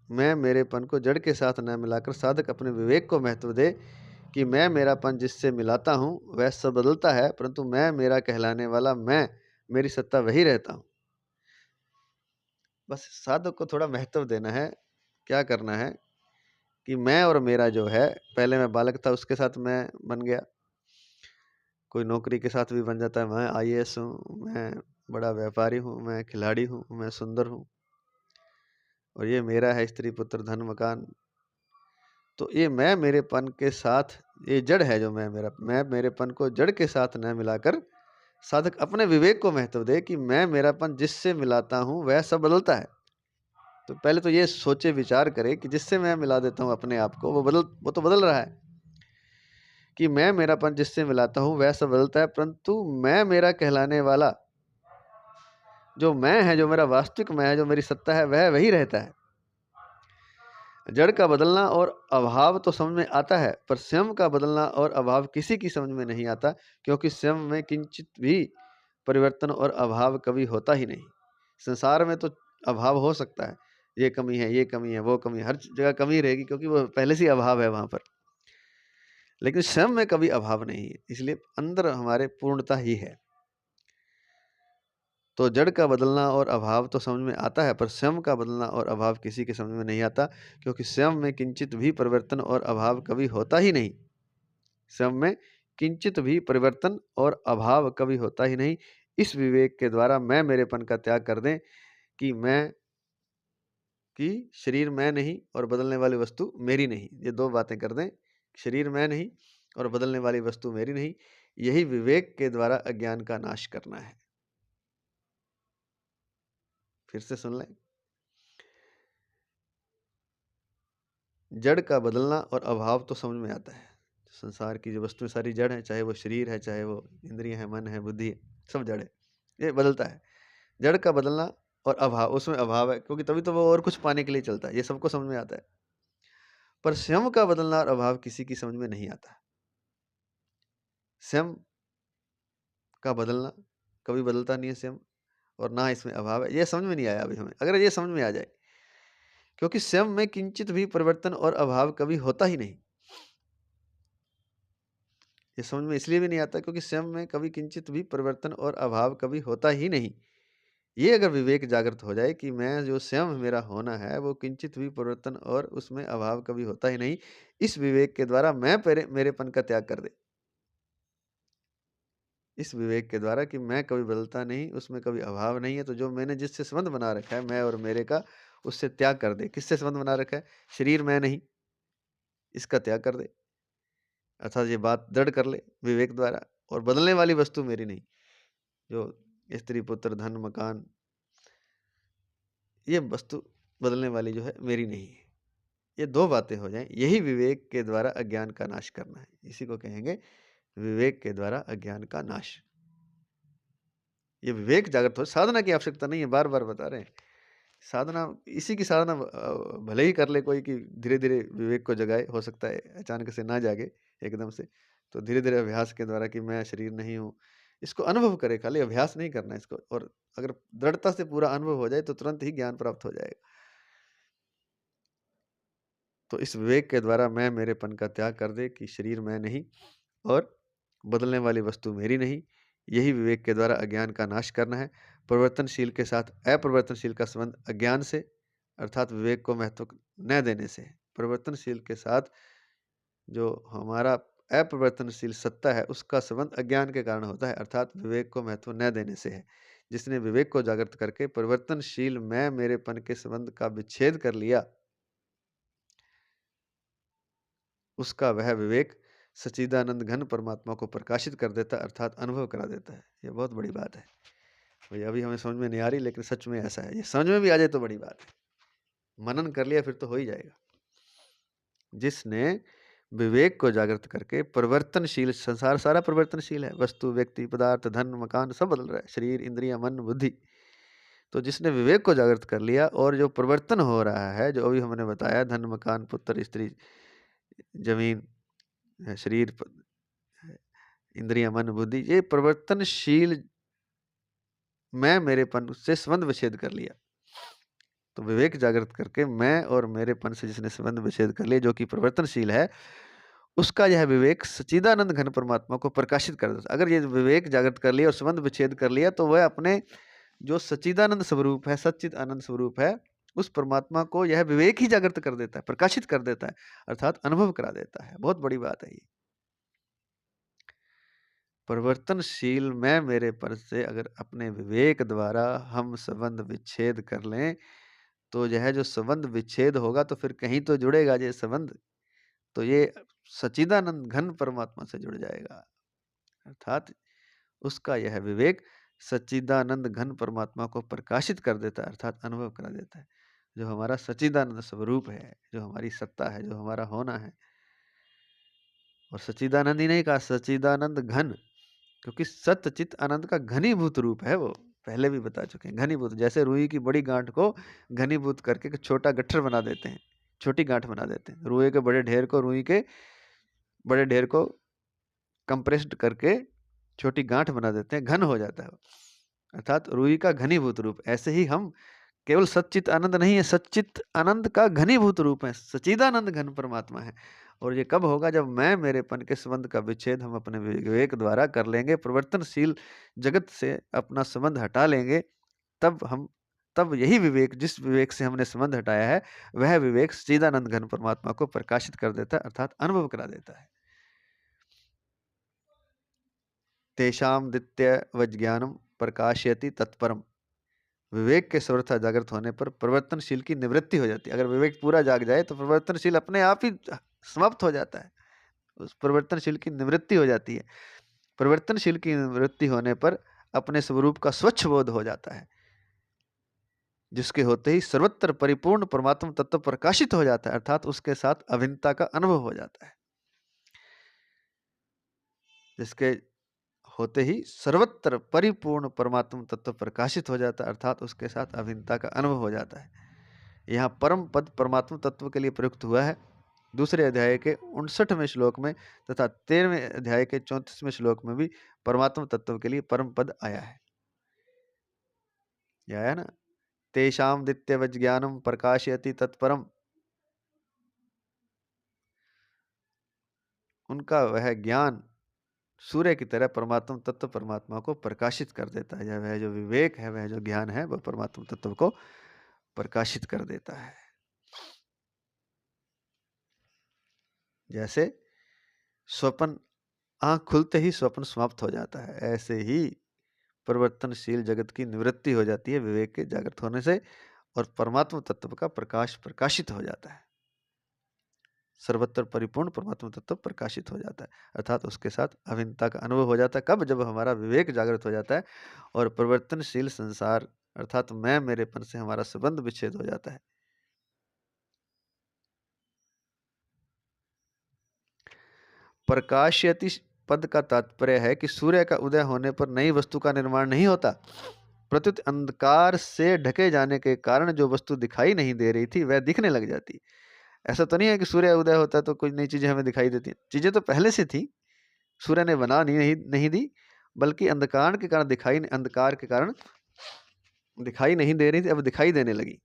मैं मेरेपन को जड़ के साथ न मिलाकर साधक अपने विवेक को महत्व दे कि मैं मेरापन जिससे मिलाता हूँ वह सब बदलता है, परंतु मैं मेरा कहलाने वाला मैं, मेरी सत्ता वही रहता हूँ। बस साधक को थोड़ा महत्व देना है। क्या करना है कि मैं और मेरा जो है, पहले मैं बालक था उसके साथ मैं बन गया, कोई नौकरी के साथ भी बन जाता है। मैं आईएएस हूँ, मैं बड़ा व्यापारी हूँ, मैं खिलाड़ी हूँ, मैं सुंदर हूँ, और ये मेरा है, स्त्री पुत्र धन मकान। तो ये मैं मेरेपन के साथ, ये जड़ है जो मैं मेरेपन को जड़ के साथ न मिलाकर साधक अपने विवेक को महत्व दे कि मैं मेरापन जिससे मिलाता हूँ वह सब बदलता है। तो पहले तो ये सोचे विचार करे कि जिससे मैं मिला देता हूँ अपने आप को, वो तो बदल रहा है। कि मैं मेरापन जिससे मिलाता हूँ वह सब बदलता है, परंतु मैं मेरा कहलाने वाला जो मैं है, जो मेरा वास्तविक मैं है, जो मेरी सत्ता है, वह वही रहता है। जड़ का बदलना और अभाव तो समझ में आता है, पर स्वयं का बदलना और अभाव किसी की समझ में नहीं आता, क्योंकि स्वयं में किंचित भी परिवर्तन और अभाव कभी होता ही नहीं। संसार में तो अभाव हो सकता है, ये कमी है, ये कमी है, वो कमी है, हर जगह कमी रहेगी, क्योंकि वो पहले से अभाव है वहां पर। लेकिन स्वयं में कभी अभाव नहीं है, इसलिए अंदर हमारे पूर्णता ही है। तो जड़ का बदलना और अभाव तो समझ में आता है, पर स्वयं का बदलना और अभाव किसी के समझ में नहीं आता, क्योंकि स्वयं में किंचित भी परिवर्तन और अभाव कभी होता ही नहीं। स्वयं में किंचित भी परिवर्तन और अभाव कभी होता ही नहीं। इस विवेक के द्वारा मैं मेरेपन का त्याग कर दें कि शरीर मैं नहीं और बदलने वाली वस्तु मेरी नहीं। ये दो बातें कर दें, शरीर मैं नहीं और बदलने वाली वस्तु मेरी नहीं। यही विवेक के द्वारा अज्ञान का नाश करना है। फिर से सुन लें। जड़ का बदलना और अभाव तो समझ में आता है। संसार की जो वस्तुएं सारी जड़ है, चाहे वो शरीर है, चाहे वो इंद्रिय है, मन है, बुद्धि है, सब जड़ है। ये बदलता है। जड़ का बदलना और अभाव, उसमें अभाव है, क्योंकि तभी तो वो और कुछ पाने के लिए चलता है। ये सबको समझ में आता है, पर स्वयं का बदलना और अभाव किसी की समझ में नहीं आता। स्वयं का बदलना कभी बदलता नहीं है स्वयं, और ना इसमें अभाव है। ये समझ में नहीं आया अभी हमें। अगर ये समझ में आ जाए, क्योंकि स्वयं में किंचित भी परिवर्तन और अभाव कभी होता ही नहीं। ये समझ में इसलिए भी नहीं आता क्योंकि स्वयं में कभी किंचित भी परिवर्तन और अभाव कभी होता ही नहीं। ये अगर विवेक जागृत हो जाए कि मैं जो स्वयं मेरा होना है वो किंचित भी परिवर्तन और उसमें अभाव कभी होता ही नहीं, इस विवेक के द्वारा मैं मेरेपन का त्याग कर दे। इस विवेक के द्वारा कि मैं कभी बदलता नहीं, उसमें कभी अभाव नहीं है, तो जो मैंने जिससे संबंध बना रखा है मैं और मेरे का, उससे त्याग कर दे। किससे संबंध बना रखा है? शरीर मैं नहीं, इसका त्याग कर दे। अर्थात ये बात दृढ़ कर ले विवेक द्वारा, और बदलने वाली वस्तु मेरी नहीं। जो स्त्री, पुत्र, धन, मकान, ये वस्तु बदलने वाली जो है मेरी नहीं है। ये दो बातें हो जाएं, यही विवेक के द्वारा अज्ञान का नाश करना है। इसी को कहेंगे विवेक के द्वारा अज्ञान का नाश। ये विवेक जागृत हो, साधना की आवश्यकता नहीं है, बार बार बता रहे हैं। साधना, इसी की साधना भले ही कर ले कोई कि धीरे धीरे विवेक को जगाए, हो सकता है अचानक से ना जागे एकदम से, तो धीरे धीरे अभ्यास के द्वारा कि मैं शरीर नहीं हूँ, इसको अनुभव करे, खाली अभ्यास नहीं करना इसको। और अगर दृढ़ता से पूरा अनुभव हो जाए तो तुरंत ही ज्ञान प्राप्त हो जाएगा। तो इस विवेक के द्वारा मैं मेरेपन का त्याग कर दे कि शरीर मैं नहीं और बदलने वाली वस्तु मेरी नहीं, यही विवेक के द्वारा अज्ञान का नाश करना है। परिवर्तनशील के साथ अपरिवर्तनशील का संबंध अज्ञान से, अर्थात विवेक को महत्व न देने से। परिवर्तनशील के साथ जो हमारा अपरिवर्तनशील सत्ता है उसका संबंध अज्ञान के कारण होता है, अर्थात विवेक को महत्व न देने से है। जिसने विवेक को जागृत करके परिवर्तनशील मैं मेरेपन के संबंध का विच्छेद कर लिया, उसका वह विवेक सच्चिदानंद घन परमात्मा को प्रकाशित कर देता है, अर्थात अनुभव करा देता है। ये बहुत बड़ी बात है भाई। अभी हमें समझ में नहीं आ रही, लेकिन सच में ऐसा है। ये समझ में भी आ जाए तो बड़ी बात है। मनन कर लिया फिर तो हो ही जाएगा। जिसने विवेक को जागृत करके परिवर्तनशील, संसार सारा परिवर्तनशील है, वस्तु, व्यक्ति, पदार्थ, धन, मकान सब बदल रहा है, शरीर, इंद्रिया, मन, बुद्धि। तो जिसने विवेक को जागृत कर लिया और जो परिवर्तन हो रहा है, जो अभी हमने बताया, धन, मकान, पुत्र, स्त्री, जमीन, शरीर, इंद्रिया, मन, बुद्धि, ये परिवर्तनशील मैं मेरेपन से संबंध विच्छेद कर लिया। तो विवेक जागृत करके मैं और मेरेपन से जिसने संबंध विच्छेद कर लिया, जो कि परिवर्तनशील है, उसका यह विवेक सच्चिदानंद घन परमात्मा को प्रकाशित कर देता। अगर ये विवेक जागृत कर लिया और संबंध विच्छेद कर लिया, तो वह अपने जो सच्चिदानंद स्वरूप है, सच्चिद आनंद स्वरूप है, उस परमात्मा को यह विवेक ही जागृत कर देता है, प्रकाशित कर देता है, अर्थात अनुभव करा देता है। बहुत बड़ी बात है ये। परिवर्तनशील मैं मेरे पर से अगर अपने विवेक द्वारा हम संबंध विच्छेद कर लें, तो यह जो संबंध विच्छेद होगा तो फिर कहीं तो जुड़ेगा ये संबंध, तो ये सच्चिदानंद घन परमात्मा से जुड़ जाएगा, अर्थात उसका यह विवेक सच्चिदानंद घन परमात्मा को प्रकाशित कर देता है, अर्थात अनुभव करा देता है। जो हमारा सच्चिदानंद स्वरूप है, जो हमारी सत्ता है, जो हमारा होना है। और सच्चिदानंद ही नहीं कहा, सच्चिदानंद घन, क्योंकि सत्य चित आनंद का घनीभूत रूप है वो। पहले भी बता चुके हैं, घनीभूत। जैसे रुई की बड़ी गांठ को घनीभूत करके एक छोटा गट्ठर बना देते हैं, छोटी गांठ बना देते हैं। रुई के बड़े ढेर को, रुई के बड़े ढेर को कंप्रेस्ड करके छोटी गांठ बना देते हैं, घन हो जाता है वो। अर्थात रुई का घनीभूत रूप। ऐसे ही हम केवल सच्चित आनंद नहीं है, सच्चित आनंद का घनीभूत रूप है, सच्चिदानंद घन परमात्मा है। और ये कब होगा? जब मैं मेरेपन के संबंध का विच्छेद हम अपने विवेक द्वारा कर लेंगे, परिवर्तनशील जगत से अपना संबंध हटा लेंगे। तब यही विवेक, जिस विवेक से हमने संबंध हटाया है, वह विवेक सच्चिदानंद घन परमात्मा को प्रकाशित कर देता है, अर्थात अनुभव करा देता है। तेषाम दित्य वज्ञानम प्रकाशयति तत्परम। विवेक के सर्वथा जागृत होने पर परिवर्तनशील की निवृत्ति हो जाती है। अगर विवेक पूरा जाग जाए तो परिवर्तनशील अपने आप ही समाप्त हो जाता है, उस परिवर्तनशील की निवृत्ति हो जाती है। परिवर्तनशील की निवृत्ति होने पर अपने स्वरूप का स्वच्छ बोध हो जाता है, जिसके होते ही सर्वत्र परिपूर्ण परमात्मा तत्व प्रकाशित हो जाता है, अर्थात उसके साथ अभिन्नता का अनुभव हो जाता है। जिसके होते ही सर्वत्र परिपूर्ण परमात्मा तत्व प्रकाशित हो जाता है, अर्थात उसके साथ अभिन्नता का अनुभव हो जाता है। यहाँ परम पद परमात्मा तत्व के लिए प्रयुक्त हुआ है दूसरे अध्याय के 59वें श्लोक में, तथा 13वें अध्याय के 34वें श्लोक में भी परमात्मा तत्व के लिए परम पद आया है। यह आया ना, तेषाम दित्यवज् ज्ञानम प्रकाशयति तत्परम। उनका वह ज्ञान सूर्य की तरह परमात्मा तत्व परमात्मा को प्रकाशित कर देता है। वह जो विवेक है, वह जो ज्ञान है, वह परमात्मा तत्व को प्रकाशित कर देता है। जैसे स्वप्न, आंख खुलते ही स्वप्न समाप्त हो जाता है, ऐसे ही परिवर्तनशील जगत की निवृत्ति हो जाती है विवेक के जागृत होने से, और परमात्मा तत्व का प्रकाश प्रकाशित हो जाता है। सर्वत्र परिपूर्ण परमात्मा तत्व प्रकाशित हो जाता है, अर्थात उसके साथ अभिन्नता का अनुभव हो जाता है। कब? जब हमारा विवेक जागृत हो जाता है और परिवर्तनशील संसार अर्थात मैं मेरेपन से हमारा संबंध विच्छेद हो जाता है। प्रकाशयति पद का तात्पर्य है कि सूर्य का उदय होने पर नई वस्तु का निर्माण नहीं होता, प्रत्युत अंधकार से ढके जाने के कारण जो वस्तु दिखाई नहीं दे रही थी वह दिखने लग जाती। ऐसा तो नहीं है कि सूर्य उदय होता है तो कुछ नई चीजें हमें दिखाई देती, चीजें तो पहले से थी, सूर्य ने बना नहीं दी, बल्कि अंधकार के कारण दिखाई नहीं दे रही थी, अब दिखाई देने लगी।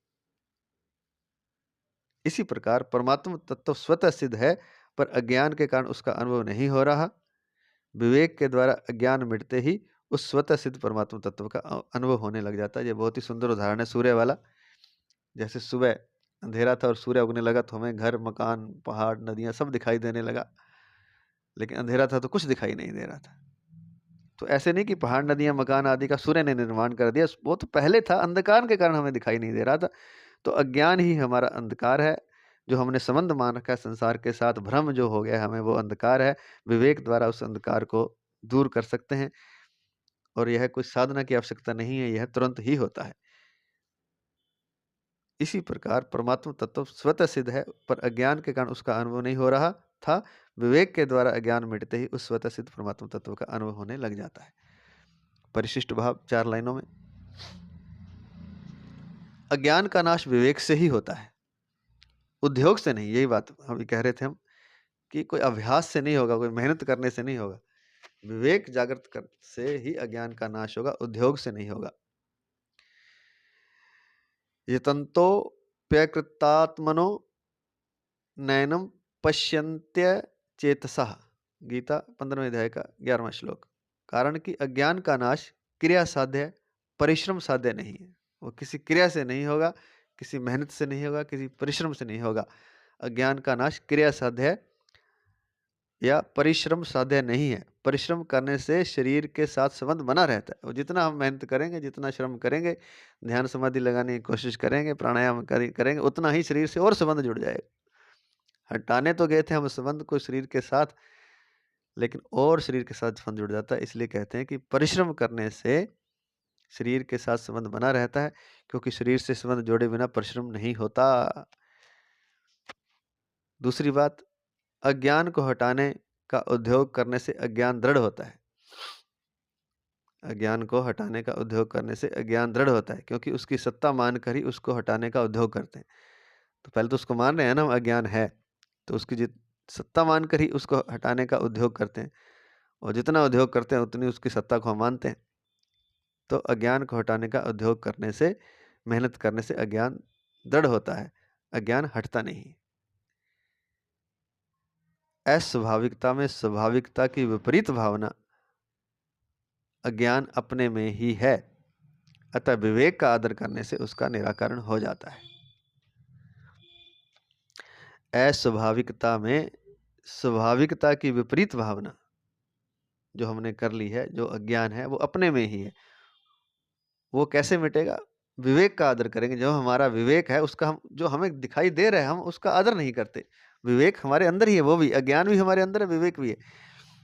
इसी प्रकार परमात्मा तत्व स्वतः सिद्ध है, पर अज्ञान के कारण उसका अनुभव नहीं हो रहा। विवेक के द्वारा अज्ञान मिटते ही उस स्वतः सिद्ध परमात्मा तत्व का अनुभव होने लग जाता है। ये बहुत ही सुंदर उदाहरण है सूर्य वाला। जैसे सुबह अंधेरा था और सूर्य उगने लगा तो हमें घर, मकान, पहाड़, नदियां सब दिखाई देने लगा, लेकिन अंधेरा था तो कुछ दिखाई नहीं दे रहा था। तो ऐसे नहीं कि पहाड़, नदियां, मकान आदि का सूर्य ने निर्माण कर दिया, वो तो पहले था, अंधकार के कारण हमें दिखाई नहीं दे रहा था। तो अज्ञान ही हमारा अंधकार है, जो हमने संबंध मान रखा है संसार के साथ, भ्रम जो हो गया हमें, वो अंधकार है। विवेक द्वारा उस अंधकार को दूर कर सकते हैं, और यह कोई साधना की आवश्यकता नहीं है, यह तुरंत ही होता है। इसी प्रकार परमात्मा तत्व स्वतः सिद्ध है, पर अज्ञान के कारण उसका अनुभव नहीं हो रहा था। विवेक के द्वारा अज्ञान मिटते ही उस स्वतः सिद्ध परमात्मा तत्व का अनुभव होने लग जाता है। परिशिष्ट भाव 4 लाइनों में। अज्ञान का नाश विवेक से ही होता है, उद्योग से नहीं। यही बात हम कह रहे थे हम, कि कोई अभ्यास से नहीं होगा, कोई मेहनत करने से नहीं होगा। विवेक जागृत कर से ही अज्ञान का नाश होगा, उद्योग से नहीं होगा। यतन्तो प्यकृतात्मनो नैनम पश्यन्त्य चेतसः। गीता 15वें अध्याय का 11वां श्लोक। कारण कि अज्ञान का नाश क्रिया साध्य है, परिश्रम साध्य नहीं है। वो किसी क्रिया से नहीं होगा, किसी मेहनत से नहीं होगा, किसी परिश्रम से नहीं होगा। अज्ञान का नाश क्रिया साध्य है या परिश्रम साध्य नहीं है। परिश्रम करने से शरीर के साथ संबंध बना रहता है। और जितना हम मेहनत करेंगे, जितना श्रम करेंगे, ध्यान समाधि लगाने की कोशिश करेंगे, प्राणायाम करेंगे, उतना ही शरीर से और संबंध जुड़ जाएगा। हटाने तो गए थे हम संबंध को शरीर के साथ, लेकिन और शरीर के साथ संबंध जुड़ जाता है। इसलिए कहते हैं कि परिश्रम करने से शरीर के साथ संबंध बना रहता है, क्योंकि शरीर से संबंध जोड़े बिना परिश्रम नहीं होता। दूसरी बात, अज्ञान को हटाने का उद्योग करने से अज्ञान दृढ़ होता है। अज्ञान को हटाने का उद्योग करने से अज्ञान दृढ़ होता है, क्योंकि उसकी सत्ता मानकर ही उसको हटाने का उद्योग करते हैं। तो पहले तो उसको मान रहे हैं ना हम, अज्ञान है, तो उसकी सत्ता मानकर ही उसको हटाने का उद्योग करते हैं, और जितना उद्योग करते हैं उतनी उसकी सत्ता को हम मानते हैं। तो अज्ञान को हटाने का उद्योग करने से, मेहनत करने से अज्ञान दृढ़ होता है, अज्ञान हटता नहीं। अस्वाभाविकता में स्वाभाविकता की विपरीत भावना अज्ञान अपने में ही है, अतः विवेक का आदर करने से उसका निराकरण हो जाता है। अस्वाभाविकता में स्वाभाविकता की विपरीत भावना जो हमने कर ली है, जो अज्ञान है, वो अपने में ही है। वो कैसे मिटेगा? विवेक का आदर करेंगे। जो हमारा विवेक है, उसका हम, जो हमें दिखाई दे रहा है, हम उसका आदर नहीं करते। विवेक हमारे अंदर ही है, वो भी अज्ञान भी हमारे अंदर है, विवेक भी है।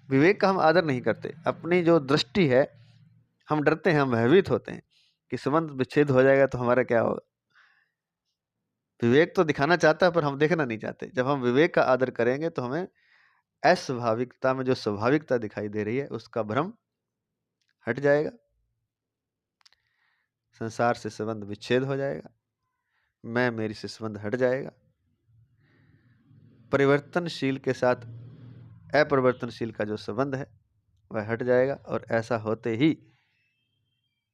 विवेक का हम आदर नहीं करते। अपनी जो दृष्टि है, हम डरते हैं, हम भयभीत होते हैं कि संबंध विच्छेद हो जाएगा तो हमारा क्या होगा। विवेक तो दिखाना चाहता है, पर हम देखना नहीं चाहते। जब हम विवेक का आदर करेंगे तो हमें अस्वाभाविकता में जो स्वाभाविकता दिखाई दे रही है, उसका भ्रम हट जाएगा, संसार से संबंध विच्छेद हो जाएगा, मैं मेरी से संबंध हट जाएगा, परिवर्तनशील के साथ अपरिवर्तनशील का जो संबंध है वह हट जाएगा, और ऐसा होते ही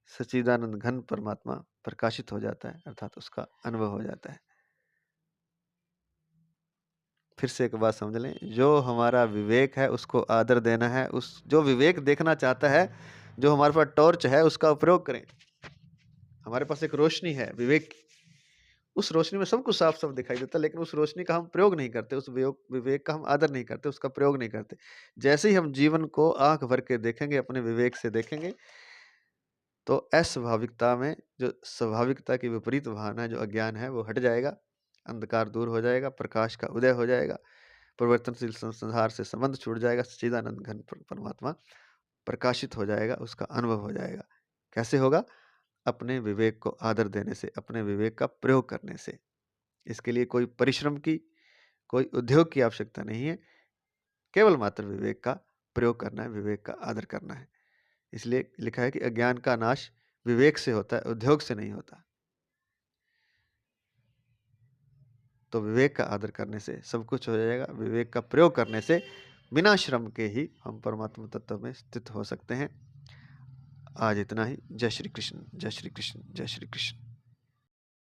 सच्चिदानंद घन परमात्मा प्रकाशित हो जाता है, अर्थात उसका अनुभव हो जाता है। फिर से एक बात समझ लें, जो हमारा विवेक है उसको आदर देना है। उस जो विवेक देखना चाहता है, जो हमारे पास टॉर्च है, उसका उपयोग करें। हमारे पास एक रोशनी है विवेक की, उस रोशनी में सब कुछ साफ साफ दिखाई देता है, लेकिन उस रोशनी का हम प्रयोग नहीं करते, उस विवेक का हम आदर नहीं करते, उसका प्रयोग नहीं करते। जैसे ही हम जीवन को आंख भर के देखेंगे, अपने विवेक से देखेंगे, तो अस्वाभाविकता में जो स्वाभाविकता की विपरीत भावना है, जो अज्ञान है, वो हट जाएगा, अंधकार दूर हो जाएगा, प्रकाश का उदय हो जाएगा, परिवर्तनशील संसार से संबंध छूट जाएगा, सच्चिदानंद घन परमात्मा प्रकाशित हो जाएगा, उसका अनुभव हो जाएगा। कैसे होगा? अपने विवेक को आदर देने से, अपने विवेक का प्रयोग करने से। इसके लिए कोई परिश्रम की, कोई उद्योग की आवश्यकता नहीं है, केवल मात्र विवेक का प्रयोग करना है, विवेक का आदर करना है। इसलिए लिखा है कि अज्ञान का नाश विवेक से होता है, उद्योग से नहीं होता। तो विवेक का आदर करने से सब कुछ हो जाएगा। विवेक का प्रयोग करने से बिना श्रम के ही हम परमात्मा तत्व में स्थित हो सकते हैं। आज इतना ही। जय श्री कृष्ण, जय श्री कृष्ण, जय श्री कृष्ण।